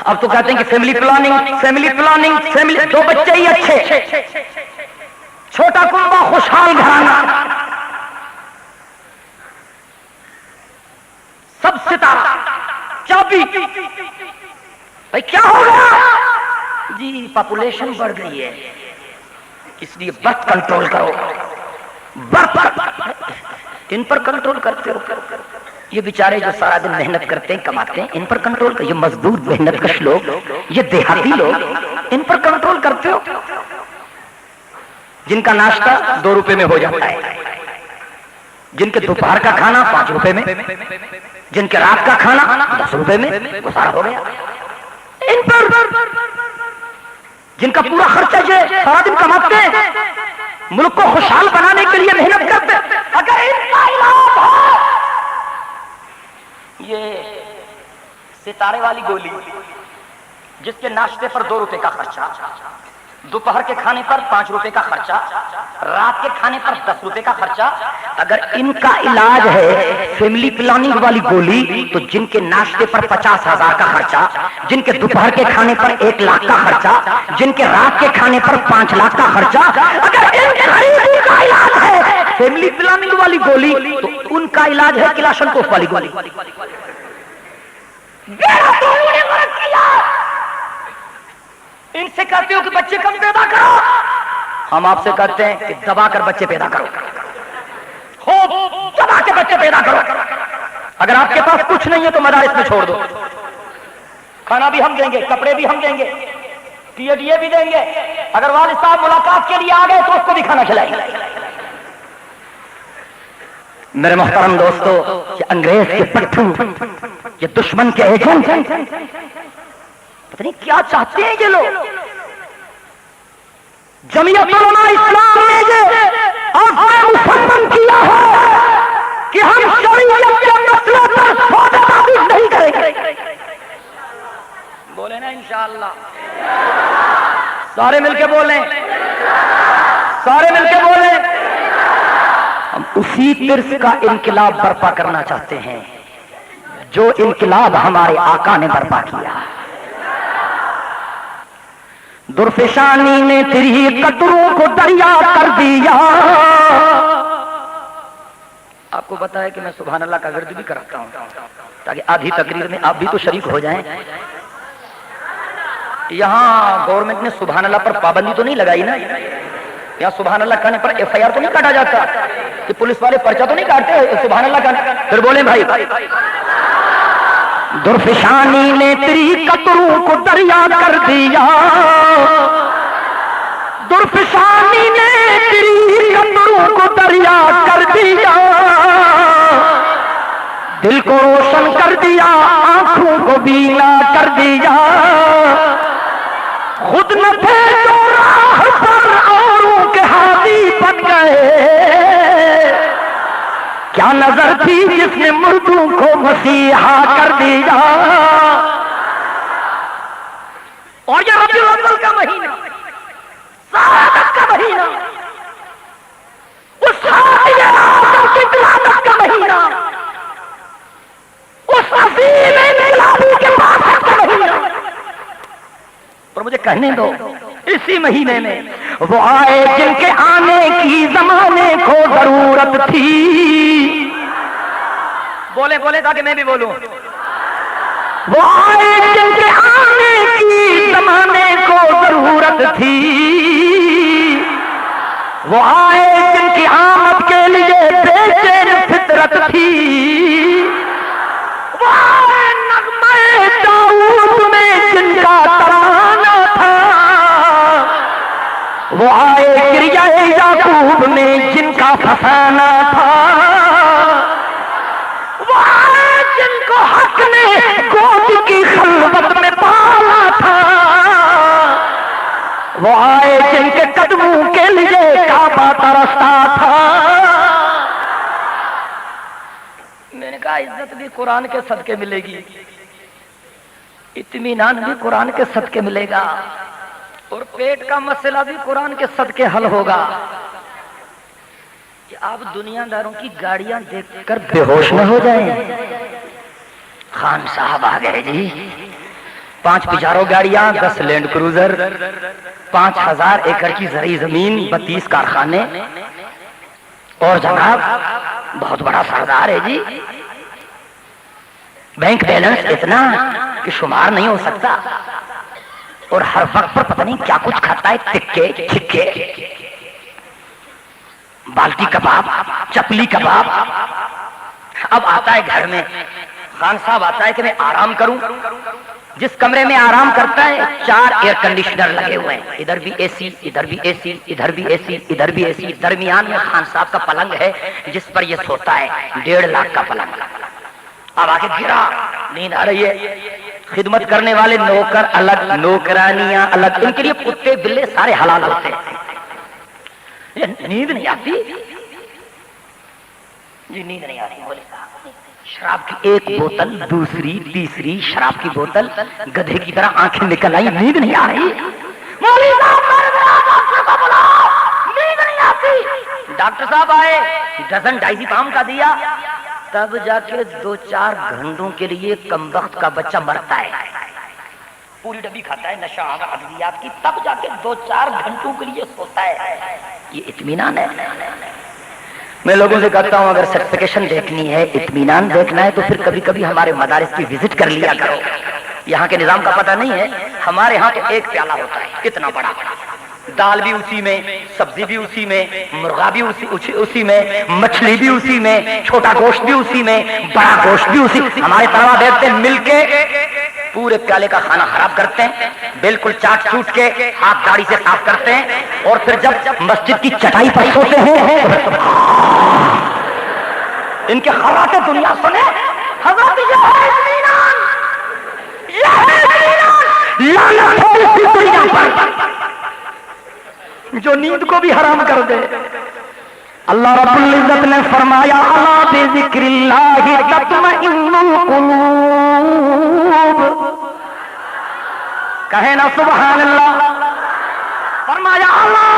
اب تو کہتے ہیں کہ family planning, family planning, family, 2 بچے ہی اچھے، چھوٹا کنبہ خوشحال گھرانہ، سب ستارہ چابی. بھائی کیا ہو گیا؟ جی پاپولیشن بڑھ گئی ہے، اس لیے برتھ کنٹرول کرو. برتھ ان پر کنٹرول کرتے ہو. یہ بیچارے جو سارا دن محنت کرتے ہیں، کماتے ہیں، ان پر کنٹرول کر. یہ مزدور محنت کش لوگ، یہ دیہاتی لوگ، ان پر کنٹرول کرتے ہو. جن کا ناشتہ 2 روپے میں ہو جاتا ہے، جن کے دوپہر کا کھانا 5 روپے میں، جن کے رات کا کھانا 10 روپے میں گزارا ہو گیا. ان پر جن کا پورا خرچہ جو سارا دن کماتے ہیں، ملک کو خوشحال بنانے کے لیے محنت کرتے ہیں، اگر ان کا علاج ہو یہ ستارے والی گولی جس کے ناشتے پر 2 روپے کا خرچہ، دوپہر کے کھانے پر 5 روپے کا خرچہ، رات کے کھانے پر 10 روپے کا خرچہ۔ اگر ان کا علاج ہے فیملی پلاننگ والی گولی تو جن کے ناشتے پر 50,000 کا خرچہ، جن کے دوپہر کے کھانے پر 1 لاکھ کا خرچہ، جن کے رات کے کھانے پر 5 لاکھ کا خرچہ، اگر ان کے غریبوں کا علاج ہے فیملی پلاننگ والی گولی تو ان کا علاج ہے کلاشنکوف والی گولی۔ ان سے کہتے ہو کہ بچے کم پیدا کرو، ہم آپ سے کہتے ہیں کہ دبا کر بچے پیدا کرو، خوب دبا کے بچے پیدا کرو۔ اگر آپ کے پاس کچھ نہیں ہے تو مدارس میں چھوڑ دو، کھانا بھی ہم دیں گے، کپڑے بھی ہم دیں گے، PhD بھی دیں گے۔ اگر والد صاحب ملاقات کے لیے آ گئے تو اس کو بھی کھانا کھلائیں گے۔ میرے محترم دوستو، یہ انگریز کے پٹھو، یہ دشمن کے ایجنٹ، پتہ نہیں کیا چاہتے ہیں یہ لوگ۔ جمعیت علماء اسلام نے یہ مصمم کیا ہے کہ ہم شریعت کے مسئلے پر سودا بازی نہیں کریں گے۔ بولے نا انشاءاللہ، سارے مل کے بولیں، سارے مل کے بولیں۔ ہم اسی طرز کا انقلاب برپا کرنا چاہتے ہیں جو انقلاب ہمارے آقا نے برپا کیا۔ درفشانی نے تیری قدروں کو دریا کر دیا۔ آپ کو پتا ہے کہ میں سبحان اللہ کا ورد بھی کراتا ہوں تاکہ آدھی تقریر میں آپ بھی تو شریک ہو جائیں۔ یہاں گورنمنٹ نے سبحان اللہ پر پابندی تو نہیں لگائی نا؟ یہاں سبحان اللہ کہنے پر FIR تو نہیں کاٹا جاتا کہ پولیس والے پرچہ تو نہیں کاٹتے سبحان اللہ کہنے؟ پھر بولیں بھائی، درفشانی نے تیری قطروں کو دریا کر دیا، درفشانی نے تیری قطروں کو دریا کر دیا، دل کو روشن کر دیا، آنکھوں کو بینا کر دیا، خود نہ تھے جو راہ پر اوروں کے ہادی بن گئے، کیا نظر تھی جس نے مردوں کو مسیحا کر دیا۔ اور یہ ربیع الاول کا مہینہ، سعادت کا مہینہ، اس کی قیادت کا مہینہ، اس عظیم انقلابی کے باسط کا مہینہ۔ اور مجھے کہنے دو، اسی مہینے میں وہ آئے جن کے آنے کی زمانے کو ضرورت تھی۔ بولے بولے تاکہ میں بھی بولوں۔ وہ آئے جن کے آنے کی زمانے کو ضرورت تھی، وہ آئے جن کی آمد کے لیے بے چین فطرت تھی، وہ آئے نغمے داؤد میں جن کا ترانہ تھا، وہ آئے گریہ یعقوب میں جن کا فسانہ تھا، وہ آئے جن کو حق نے گود کی خلوت میں پالا تھا، وہ آئے جن کے قدموں کے لیے کعبہ ترستا تھا۔ میں نے کہا عزت بھی قرآن کے صدقے ملے گی، اطمینان بھی قرآن کے صدقے ملے گا، اور پیٹ کا مسئلہ بھی قرآن کے صدقے حل ہوگا۔ کہ آپ دنیا داروں کی گاڑیاں دیکھ کر بے ہوش نہ ہو جائیں۔ خان صاحب آ گئے جی، 5 پجارو گاڑیاں، 10 لینڈ کروزر، 5000 ایکڑ کی زرعی زمین، 32 کارخانے، اور جناب بہت بڑا سردار ہے جی، بینک بیلنس اتنا کہ شمار نہیں ہو سکتا، اور ہر وقت پر پتہ نہیں کیا کچھ کھاتا ہے، تکے چھکے، بالٹی کباب، چپلی کباب۔ اب آتا ہے گھر میں، خان صاحب آتا ہے کہ میں آرام کروں، جس کمرے میں آرام کرتا ہے 4 ایئر کنڈیشنر لگے ہوئے ہیں، ادھر بھی AC، ادھر بھی AC، ادھر بھی AC، ادھر بھی AC، درمیان میں خان صاحب کا پلنگ ہے جس پر یہ سوتا ہے، 1.5 لاکھ کا پلنگ۔ اب آگے گرا، نیند آ رہی ہے، خدمت کرنے والے نوکر الگ، نوکرانیاں الگ، ان کے لیے کتے بلے سارے حلال ہوتے ہیں۔ نیند نہیں آتی جی، نیند نہیں آتی، بولے شراب کی 1 بوتل، دوسری تیسری شراب کی بوتل، گدھے کی طرح آنکھیں نکل آئی، نیند نہیں آ رہی۔ مولوی صاحب ڈاکٹر صاحب آئے، ڈزن ڈائزیپام کا دیا، تب جا کے 2-4 گھنٹوں کے لیے کمبخت کا بچہ مرتا ہے، پوری ڈبی کھاتا ہے نشہ ادویات کی، تب جا کے 2-4 گھنٹوں کے لیے سوتا ہے. یہ اطمینان ہے؟ میں لوگوں سے کہتا ہوں اگر سرٹیفکیشن دیکھنی ہے، اطمینان دیکھنا ہے، تو پھر کبھی کبھی ہمارے مدارس کی وزٹ کر لیا کرو. یہاں کے نظام کا پتہ نہیں ہے، ہمارے ہاں تو ایک پیالہ ہوتا ہے اتنا بڑا، دال بھی اسی میں، سبزی بھی اسی میں، مرغا بھی اسی میں، مچھلی بھی اسی میں، چھوٹا گوشت بھی اسی میں، بڑا گوشت بھی اسی. ہمارے طلبا دیکھتے ہیں مل کے پورے پیالے کا کھانا خراب کرتے ہیں، بالکل چاٹ چوٹ کے ہاتھ داڑھی سے صاف کرتے ہیں، اور پھر جب مسجد کی چٹائی پر سوتے ہیں ان کے خرابے دنیا سنے. حضرت یہ ہے اطمینان، یہ ہے اطمینان. لعنت ہو اسی دنیا پر جو نیند کو بھی حرام کر دے. اللہ رب العزت نے فرمایا الا بذکر اللہ تطمئن القلوب. کہے نا سبحان اللہ. فرمایا اللہ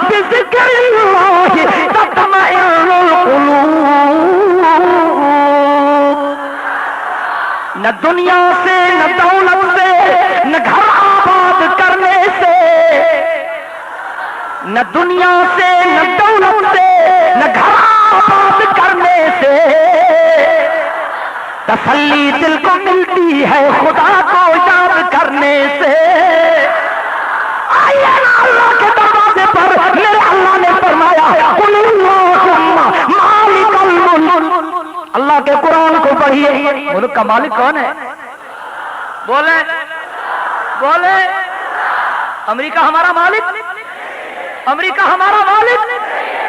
بذکر اللہ تطمئن القلوب. نہ دنیا سے نہ دولت سے نہ گھر آباد کرنے سے، نہ دنیا سے نہ دولت سے نہ گھر آباد کرنے سے تسلی دل کو ملتی ہے خدا کو یاد کرنے سے. آئیے نا اللہ کے دروازے پر. میرے اللہ نے فرمایا قل اللہم مالک الملک. اللہ کے قرآن کو پڑھیے. ملک کا مالک کون ہے؟ بولے بولے. امریکہ ہمارا مالک؟ امریکہ ہمارا مالک؟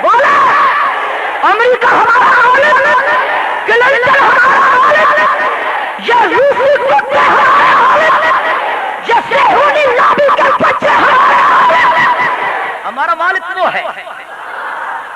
بولے. امریکہ ہمارا مالک؟ کلنٹن ہمارا مالک؟ یہ روسی کتے ہمارے مالک؟ یہ صہیونی لابی کے بچے ہمارے مالک؟ ہمارا مالک وہ ہے.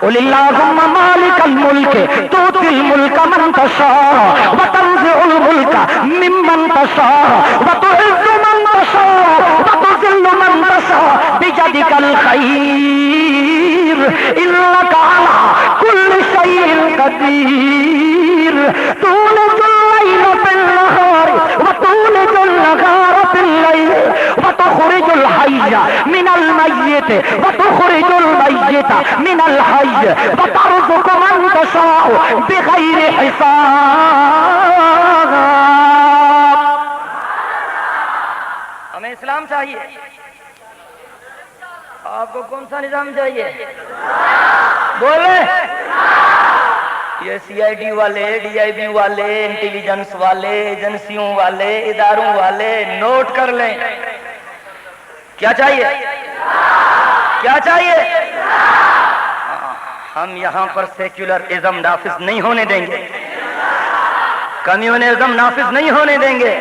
قل اللہم مالک الملک تؤتی الملک من تشاء وتنزع الملک ممن تشاء وتعز من تشاء وتذل من تشاء بيدك الخير انك على كل شيء قدير. تولج الليل في النهار وتولج النهار في الليل وتخرج الحي من الميت وتخرج الميت من الحي وترزق من تشاء بغير حساب. ہمیں اسلام چاہیے. آپ کو کون سا نظام چاہیے؟ بولے. یہ سی آئی ڈی والے، ڈی آئی بی والے، انٹیلیجنس والے، ایجنسیوں والے، اداروں والے نوٹ کر لیں. کیا چاہیے؟ کیا چاہیے؟ ہم یہاں پر سیکولرزم نافذ نہیں ہونے دیں گے، کمیونزم نافذ نہیں ہونے دیں گے،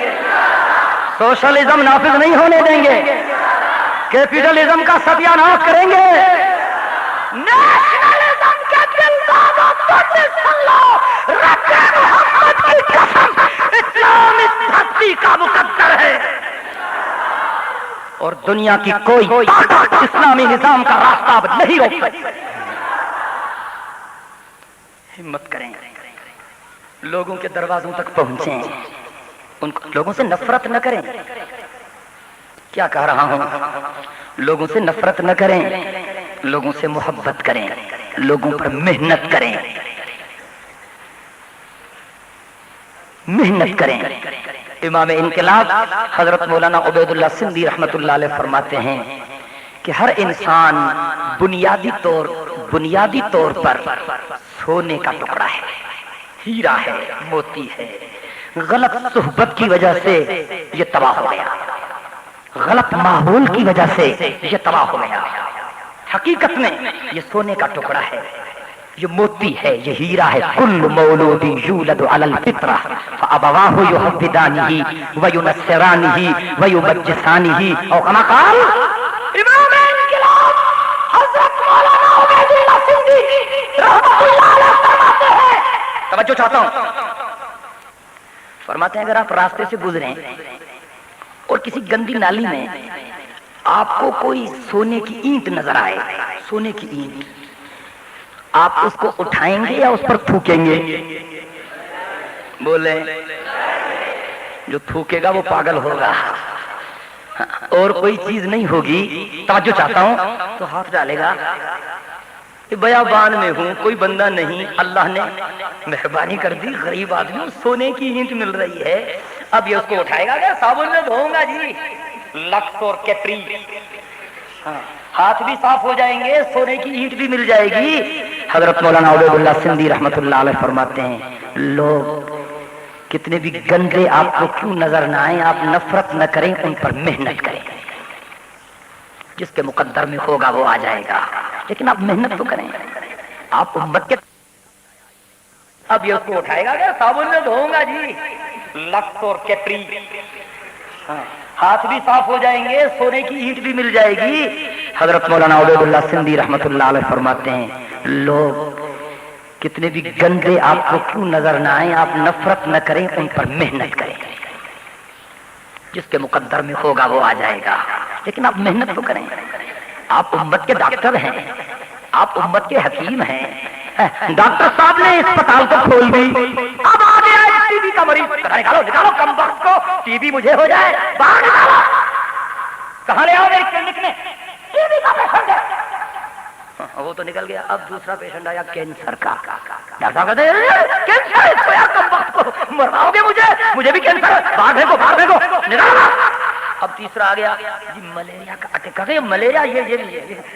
سوشلزم نافذ نہیں ہونے دیں گے، کیپٹلزم کا ستیہ ناش کریں گے. نیشنلزم کے دلداد و پردے سن لو، رب محمد کی قسم اسلام اس دھرتی کا مقدر ہے اور دنیا کی کوئی طاقت اسلامی نظام کا راستہ اب نہیں روک سکتی. ہمت کریں، لوگوں کے دروازوں تک پہنچیں، ان لوگوں سے نفرت نہ کریں. کیا کہہ رہا ہوں؟ لوگوں سے نفرت نہ کریں، لوگوں سے محبت کریں، لوگوں پر محنت کریں، محنت کریں. امام انقلاب حضرت مولانا عبید اللہ سندھی رحمت اللہ علیہ فرماتے ہیں کہ ہر انسان بنیادی طور پر سونے کا ٹکڑا ہے، ہیرا ہے، موتی ہے. غلط صحبت کی وجہ سے یہ تباہ ہو گیا، غلط ماحول کی وجہ سے یہ تباہ ہو گیا. حقیقت میں یہ سونے کا ٹکڑا ہے، یہ موتی ہے، یہ ہیرا ہے. کل مولود یولد علی الفطرہ فابواہ یحودانہ وینصرانہ ویمجسانہ. او کما قال امام انقلاب حضرت مولانا عبید اللہ سندھی رحمۃ اللہ علیہ فرماتے ہیں، توجہ چاہتا ہوں، فرماتے ہیں اگر آپ راستے سے گزریں اور کسی گندی نالی میں آپ کو کوئی سونے کی اینٹ نظر آئے، سونے کی اینٹ، آپ اس کو اٹھائیں گے یا اس پر تھوکیں گے؟ بولیں، جو تھوکے گا وہ پاگل ہوگا، اور کوئی چیز نہیں ہوگی، توجہ چاہتا ہوں، تو ہاتھ ڈالے گا کہ بیابان میں ہوں، کوئی بندہ نہیں، اللہ نے مہربانی کر دی، غریب آدمی سونے کی اینٹ مل رہی ہے، اب یہ اس کو اٹھائے گا کہ صابن میں دھوؤں گا جی، لکس اور کیپری، ہاتھ بھی صاف ہو جائیں گے، سونے کی اینٹ بھی مل جائے گی۔ حضرت مولانا عبید اللہ سندھی رحمت اللہ علیہ فرماتے ہیں، لوگ کتنے بھی گندے آپ کو کیوں نظر نہ آئیں، آپ نفرت نہ کریں، ان پر محنت کریں، جس کے مقدر میں ہوگا وہ آ جائے گا، لیکن آپ محنت تو کریں، آپ امت کے، اب یہ اس کو اٹھائے گا کہ صابن میں دھوؤں گا جی، لکس اور کیپری، ہاتھ بھی صاف ہو جائیں گے، سونے کی اینٹ بھی مل جائے گی۔ حضرت مولانا عبید اللہ سندھی رحمت اللہ علیہ فرماتے ہیں، لوگ کتنے بھی گندے آپ کو کیوں نظر نہ آئیں، آپ نفرت نہ کریں، ان پر محنت کریں، جس کے مقدر میں ہوگا وہ آ جائے گا، لیکن آپ محنت تو کریں، آپ امت کے ڈاکٹر ہیں، آپ امت کے حکیم ہیں، ڈاکٹر صاحب نے اسپتال کو کھول دی، اب آ گیا ٹی بی کا مریض، نکالو نکالو کم وقت کو، ٹی بی مجھے ہو جائے، باہر نکالو، کہاں لے آؤ میری کلینک میں، ٹی بی کا پیشنٹ ہے، وہ تو نکل گیا، اب دوسرا پیشنٹ آیا کینسر کا، ڈاکٹر صاحب کہتے ہیں کینسر اس کو یار کم وقت کو مرواؤ گے مجھے بھی کینسر ہے، باہر پھینکو نکالو، اب تیسرا آ گیا جی ملیریا کا اٹیک، کہتے ہیں ملیریا یہ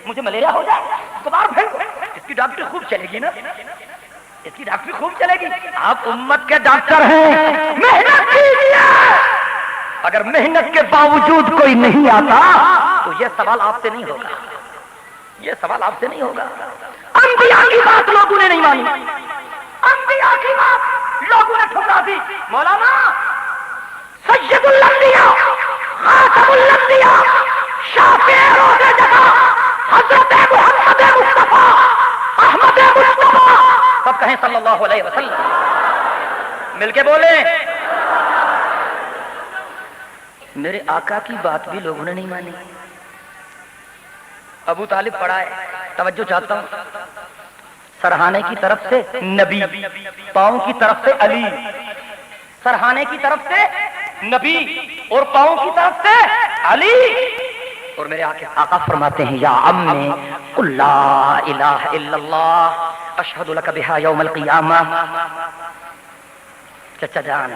مجھے ملیریا ہو جائے، اس کو باہر پھینکو، اس کی ڈاکٹری خوب چلے گی نا، اس کی ڈاکٹری خوب چلے گی، آپ امت کے ڈاکٹر ہیں، محنت کیجیے، اگر محنت کے باوجود کوئی نہیں آتا تو یہ سوال آپ سے نہیں ہوگا، یہ سوال آپ سے نہیں ہوگا۔ انبیاء کی بات لوگوں نے نہیں مانی، انبیاء کی بات لوگوں نے ٹھکرا دی، مولانا سید الانبیاء خاتم الانبیاء شافع روز جگہ حضرت محمد مصطفیٰ احمد مصطفیٰ، سب کہیں صلی اللہ علیہ وسلم، مل کے بولیں، میرے آقا کی بات بھی لوگوں نے نہیں مانی۔ ابو طالب پڑھا ہے، توجہ چاہتا ہوں، سرہانے کی طرف سے نبی، پاؤں کی طرف سے علی، سرہانے کی طرف سے نبی اور پاؤں کی طرف سے علی، اور میرے آقا فرماتے ہیں یا عمی قل لا الہ الا اللہ اشہد لک بہا یوم القیامہ، چچا جان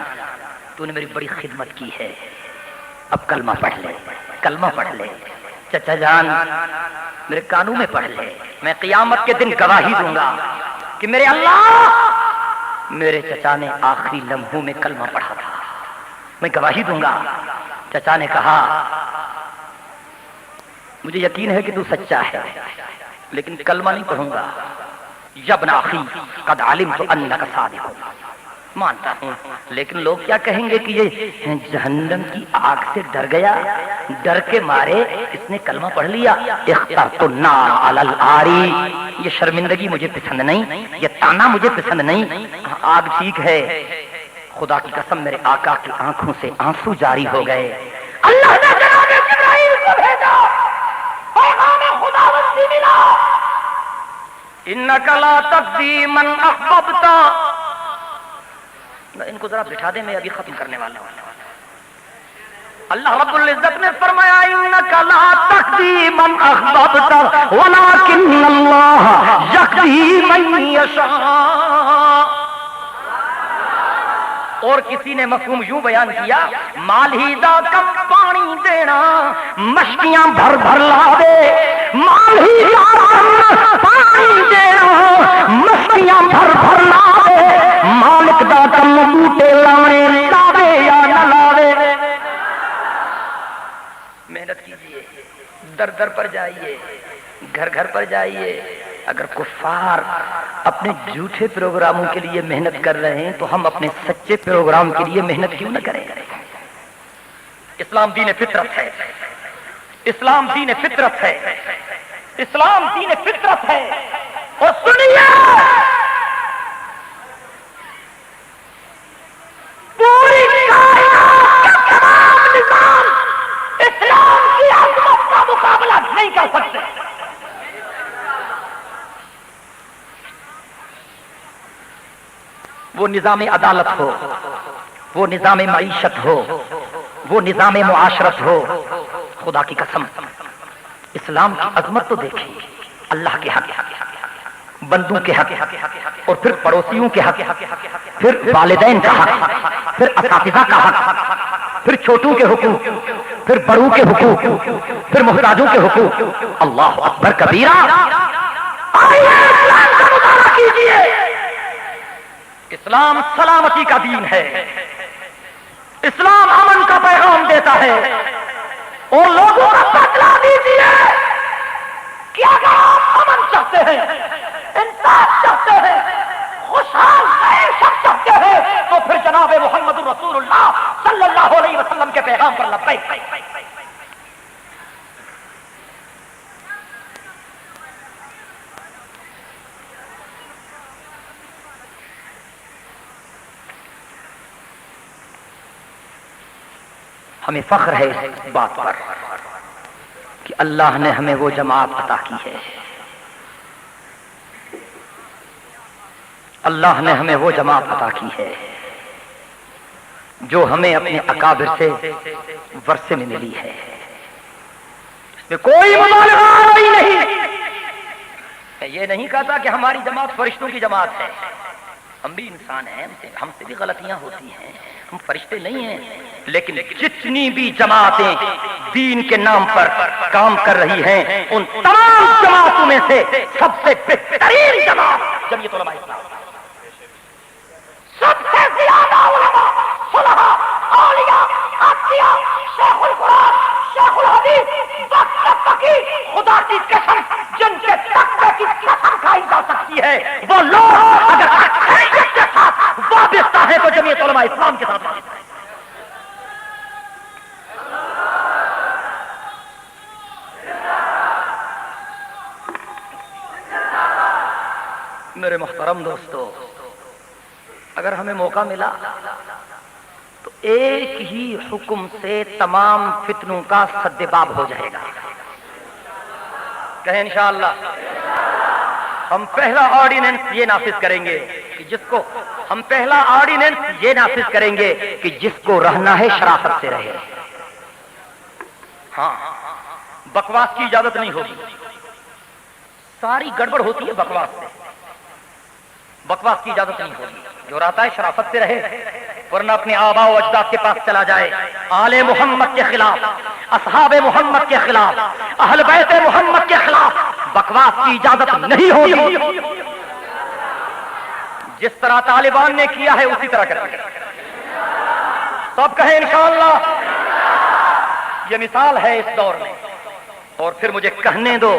تو نے میری بڑی خدمت کی ہے، اب کلمہ پڑھ لے، کلمہ پڑھ لے، چچا جان میرے کانوں میں پڑھ لے، میں قیامت کے دن گواہی دوں گا کہ میرے اللہ، میرے چچا نے آخری لمحوں میں کلمہ پڑھا تھا، میں گواہی دوں گا۔ چچا نے کہا مجھے یقین ہے کہ تو سچا ہے، لیکن کلمہ نہیں پڑھوں گا، یا ابن اخی قد علمت انک صادق، مانتا ہوں، لیکن لوگ کیا کہیں گے کہ یہ جہنم کی آگ سے ڈر گیا، ڈر کے مارے اس نے کلمہ پڑھ لیا، اخترت النار علی العاری، یہ شرمندگی مجھے پسند نہیں، یہ تانا مجھے پسند نہیں، آگ ٹھیک ہے، خدا کی قسم میرے آقا کی آنکھوں سے آنسو جاری ہو گئے، اللہ نے جناب جبرائیل کو بھیجا، پیغام خداوندی ملا، انک لا تهدی من احببت، ان کو ذرا بٹھا دیں، میں ابھی ختم کرنے والا ہوں۔ اللہ رب العزت نے فرمایا انک لا تهدی من احببت ولکن اللہ یهدی من یشاء، اور کسی نے مفہوم یوں بیان کیا مال ہی دا کم پانی دینا مشکیاں بھر بھر لاوے، مال ہی دا کم پانی دینا مشکیاں بھر بھر لاوے، مالک دا کم بوٹے لانے لاوے یا نہ لاوے، محنت کیجئے، در در پر جائیے، گھر گھر پر جائیے، اگر کفار اپنے جھوٹے پروگراموں کے لیے محنت کر رہے ہیں تو ہم اپنے سچے پروگرام کے لیے محنت کیوں نہ کریں؟ اسلام دین فطرت ہے، اسلام دین فطرت ہے، اسلام دین فطرت ہے، اور سنیے پوری کائنات کا تمام نظام اسلام کی عظمت کا وہ نظام عدالت ہو، وہ نظام معیشت ہو، وہ نظام معاشرت ہو، خدا کی قسم اسلام کی عظمت تو دیکھیں، اللہ کے حق، بندوں کے حق، اور پھر پڑوسیوں کے حق، پھر والدین کا حق، پھر اساتذہ کا حق، پھر چھوٹوں کے حقوق، پھر بڑوں کے حقوق، پھر محتاجوں کے حقوق. اللہ اکبر کبیرہ. آئیے اسلام کا مطالعہ کیجیے. اسلام سلامتی کا دین ہے، اسلام امن کا پیغام دیتا ہے، اور لوگوں کا بتلا دیجیے کہ اگر آپ امن چاہتے ہیں، انصاف چاہتے ہیں، خوشحال معیشت چاہتے ہیں، تو پھر جناب محمد رسول اللہ صلی اللہ علیہ وسلم کے پیغام پر لبیک. ہمیں فخر ہے اس بات پر کہ اللہ نے ہمیں وہ جماعت عطا کی ہے، اللہ نے ہمیں وہ جماعت عطا کی ہے جو ہمیں اپنے اکابر سے ورثے میں ملی ہے. اس میں کوئی مبالغہ ہی نہیں. میں یہ نہیں کہتا کہ ہماری جماعت فرشتوں کی جماعت ہے، ہم بھی انسان ہیں، ہم سے بھی غلطیاں ہوتی ہیں، ہم فرشتے نہیں ہیں. لیکن جتنی بھی جماعتیں دین کے نام پر کام کر رہی ہیں، ان تمام جماعتوں میں سے سب سے بہترین جماعت جمعیت علماء اسلام، سب سے زیادہ علماء، صلحاء، اولیاء، اتقیاء، شیخ القرآن، شیخ الحدیث، وقت فقی، خدا کی قسم جن کے تقوی کی قسم کھائی جا سکتی ہے، وہ لوگ اگر حقیقت کے ساتھ وابستہ ہیں تو جمعیت علماء اسلام کے ساتھ وابستہ ہیں. میرے محترم دوستو، اگر ہمیں موقع ملا تو ایک ہی حکم سے تمام فتنوں کا سد باب ہو جائے گا. کہیں انشاءاللہ ہم پہلا آرڈیننس یہ نافذ کریں گے کہ جس کو جس کو رہنا ہے شرافت سے رہے. ہاں، بکواس کی اجازت نہیں ہوگی. ساری گڑبڑ ہوتی ہے بکواس سے، بکواس کی اجازت نہیں ہوگی. جو رہتا ہے شرافت سے رہے، ورنہ اپنے آباء و اجداد کے پاس چلا جائے، آل محمد کے خلاف، اصحاب محمد کے خلاف، اہل بیت محمد کے خلاف بکواس کی اجازت نہیں ہوگی. جس طرح طالبان نے کیا ہے اسی طرح کریں. سب کہیں انشاءاللہ. یہ مثال ہے اس دور میں. اور پھر مجھے کہنے دو،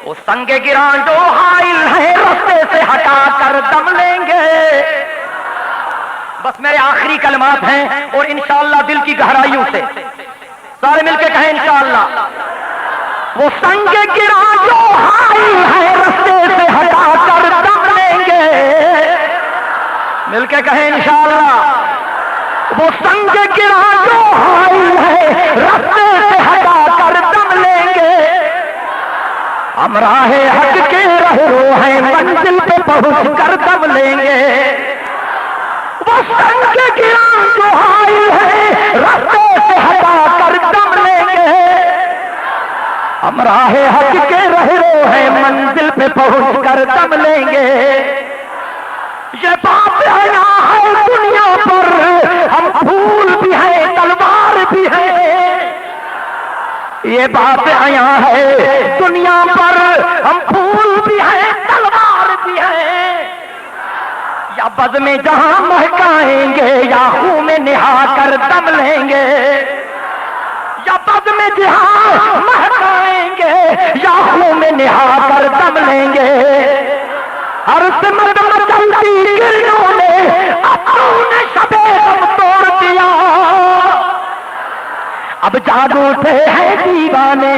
وہ سنگ گران جو حائل ہے رستے سے ہٹا کر دم لیں گے. بس میرے آخری کلمات ہیں، اور انشاءاللہ دل کی گہرائیوں سے سارے مل کے کہیں انشاءاللہ. وہ سنگ گران جو حائل ہے رستے سے ہٹا کر دم لیں گے. مل کے کہیں انشاءاللہ. وہ سنگ گران جو حائل ہے رستے سے ہٹا کر دم لیں گے. ہم راہ حق کے رہرو ہیں، منزل پہ پہنچ کر دم لیں گے. وہ سنگ گران جو حائل ہے رستے سے ہٹا کر دم لیں گے. ہم راہ حق کے رہرو ہیں، منزل پہ پہنچ کر دم لیں گے. یہ بات آیا ہے دنیا پر، ہم پھول بھی ہیں تلوار بھی ہیں. یہ بات آیا ہے دنیا پر، ہم پھول بھی ہیں تلوار بھی ہیں. یا بز میں جہاں مہکائیں گے، یا خوں میں نہا کر دم لیں گے. یا بز میں جہاں مہکائیں گے، یا خوں میں نہا کر دم لیں گے. ہر سمت مچلتی گرنوں نے اپنے شبے غم توڑ دیا. اب جاگ اٹھے ہیں دیوانے،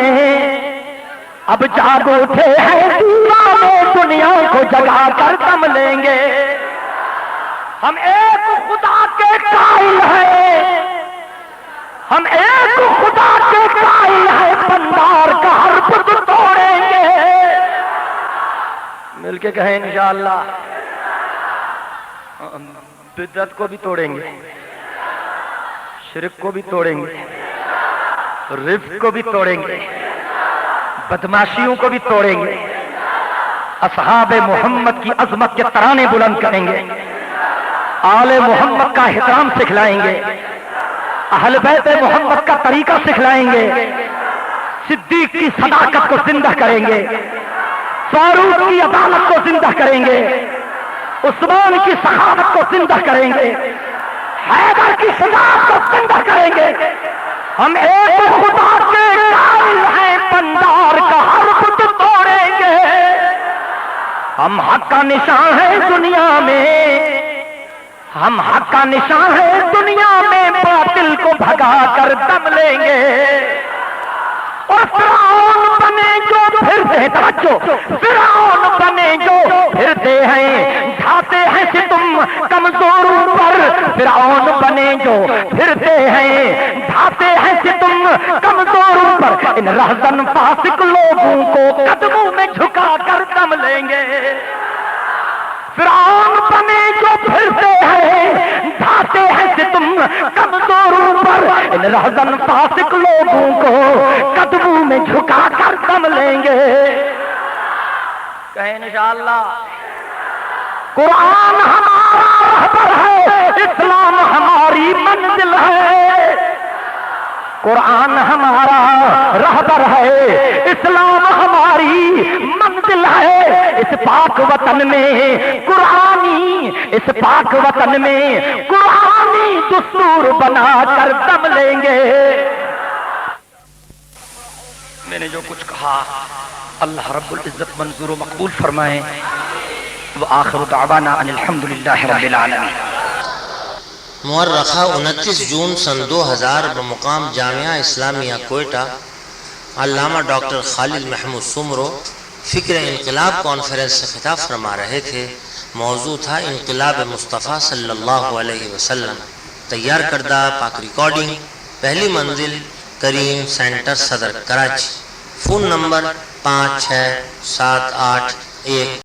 اب جاگ اٹھے ہیں دیوانے، دنیا کو جگا کر دم لیں گے. ہم ایک خدا کے قائل ہیں، ہم ایک خدا کے قائل ہیں، بندار کا ہر بت توڑیں گے. مل کے کہیں انشاءاللہ. بدعت کو بھی توڑیں گے، شرک کو بھی توڑیں گے، رزق کو بھی توڑیں گے، بدماشیوں کو بھی توڑیں گے، اصحاب محمد کی عظمت کے ترانے بلند کریں گے، آل محمد کا احترام سکھلائیں گے، اہل بیت محمد کا طریقہ سکھلائیں گے، صدیق کی صداقت کو زندہ کریں گے، فاروق کی عدالت کو زندہ کریں گے، عثمان کی سخاوت کو زندہ کریں گے، حیدر کی شجاعت کو زندہ کریں گے۔ ہم ایک خدا کے قائل ہیں، بندار کا ہر بت توڑیں گے۔ ہم حق کا نشان ہے دنیا میں، ہم حق کا نشان ہے دنیا میں، باطل کو بھگا کر دم لیں گے۔ اور فرعون بنے جو پھرتے ہیں، توجہ، فرعون بنے جو پھرتے ہیں، ڈھاتے ہیں ستم کمزوروں پر، فرعون بنے جو پھرتے ہیں، ڈھاتے ہیں ستم کمزوروں پر، ان رہزن فاسق لوگوں کو قدموں میں جھکا کر دم لیں گے۔ فرعون بنے جو پھرتے ہیں، ڈھاتے ہیں ستم کمزوروں پر، ان رہزن فاسق لوگوں کو قدموں میں جھکا کر دم لیں گے۔ کہیں انشاءاللہ۔ قرآن ہمارا رہبر ہے، اسلام ہماری منزل ہے۔ قرآن ہمارا رہبر ہے، اسلام ہماری منزل ہے۔ اس پاک وطن میں قرآنی، اس پاک وطن میں قرآنی دستور بنا کر دم لیں گے۔ میں نے جو کچھ کہا اللہ رب العزت منظور و مقبول فرمائے۔ وآخر دعوانا ان الحمدللہ رب العالمین۔ مورخہ 29 جون سن 2000 بمقام جامعہ اسلامیہ کوئٹہ، علامہ ڈاکٹر خالد محمود سومرو فکر انقلاب کانفرنس سے خطاب فرما رہے تھے۔ موضوع تھا انقلاب مصطفیٰ صلی اللہ علیہ وسلم۔ تیار کردہ پاک ریکارڈنگ، پہلی منزل کریم سینٹر صدر کراچی۔ Phone number 5678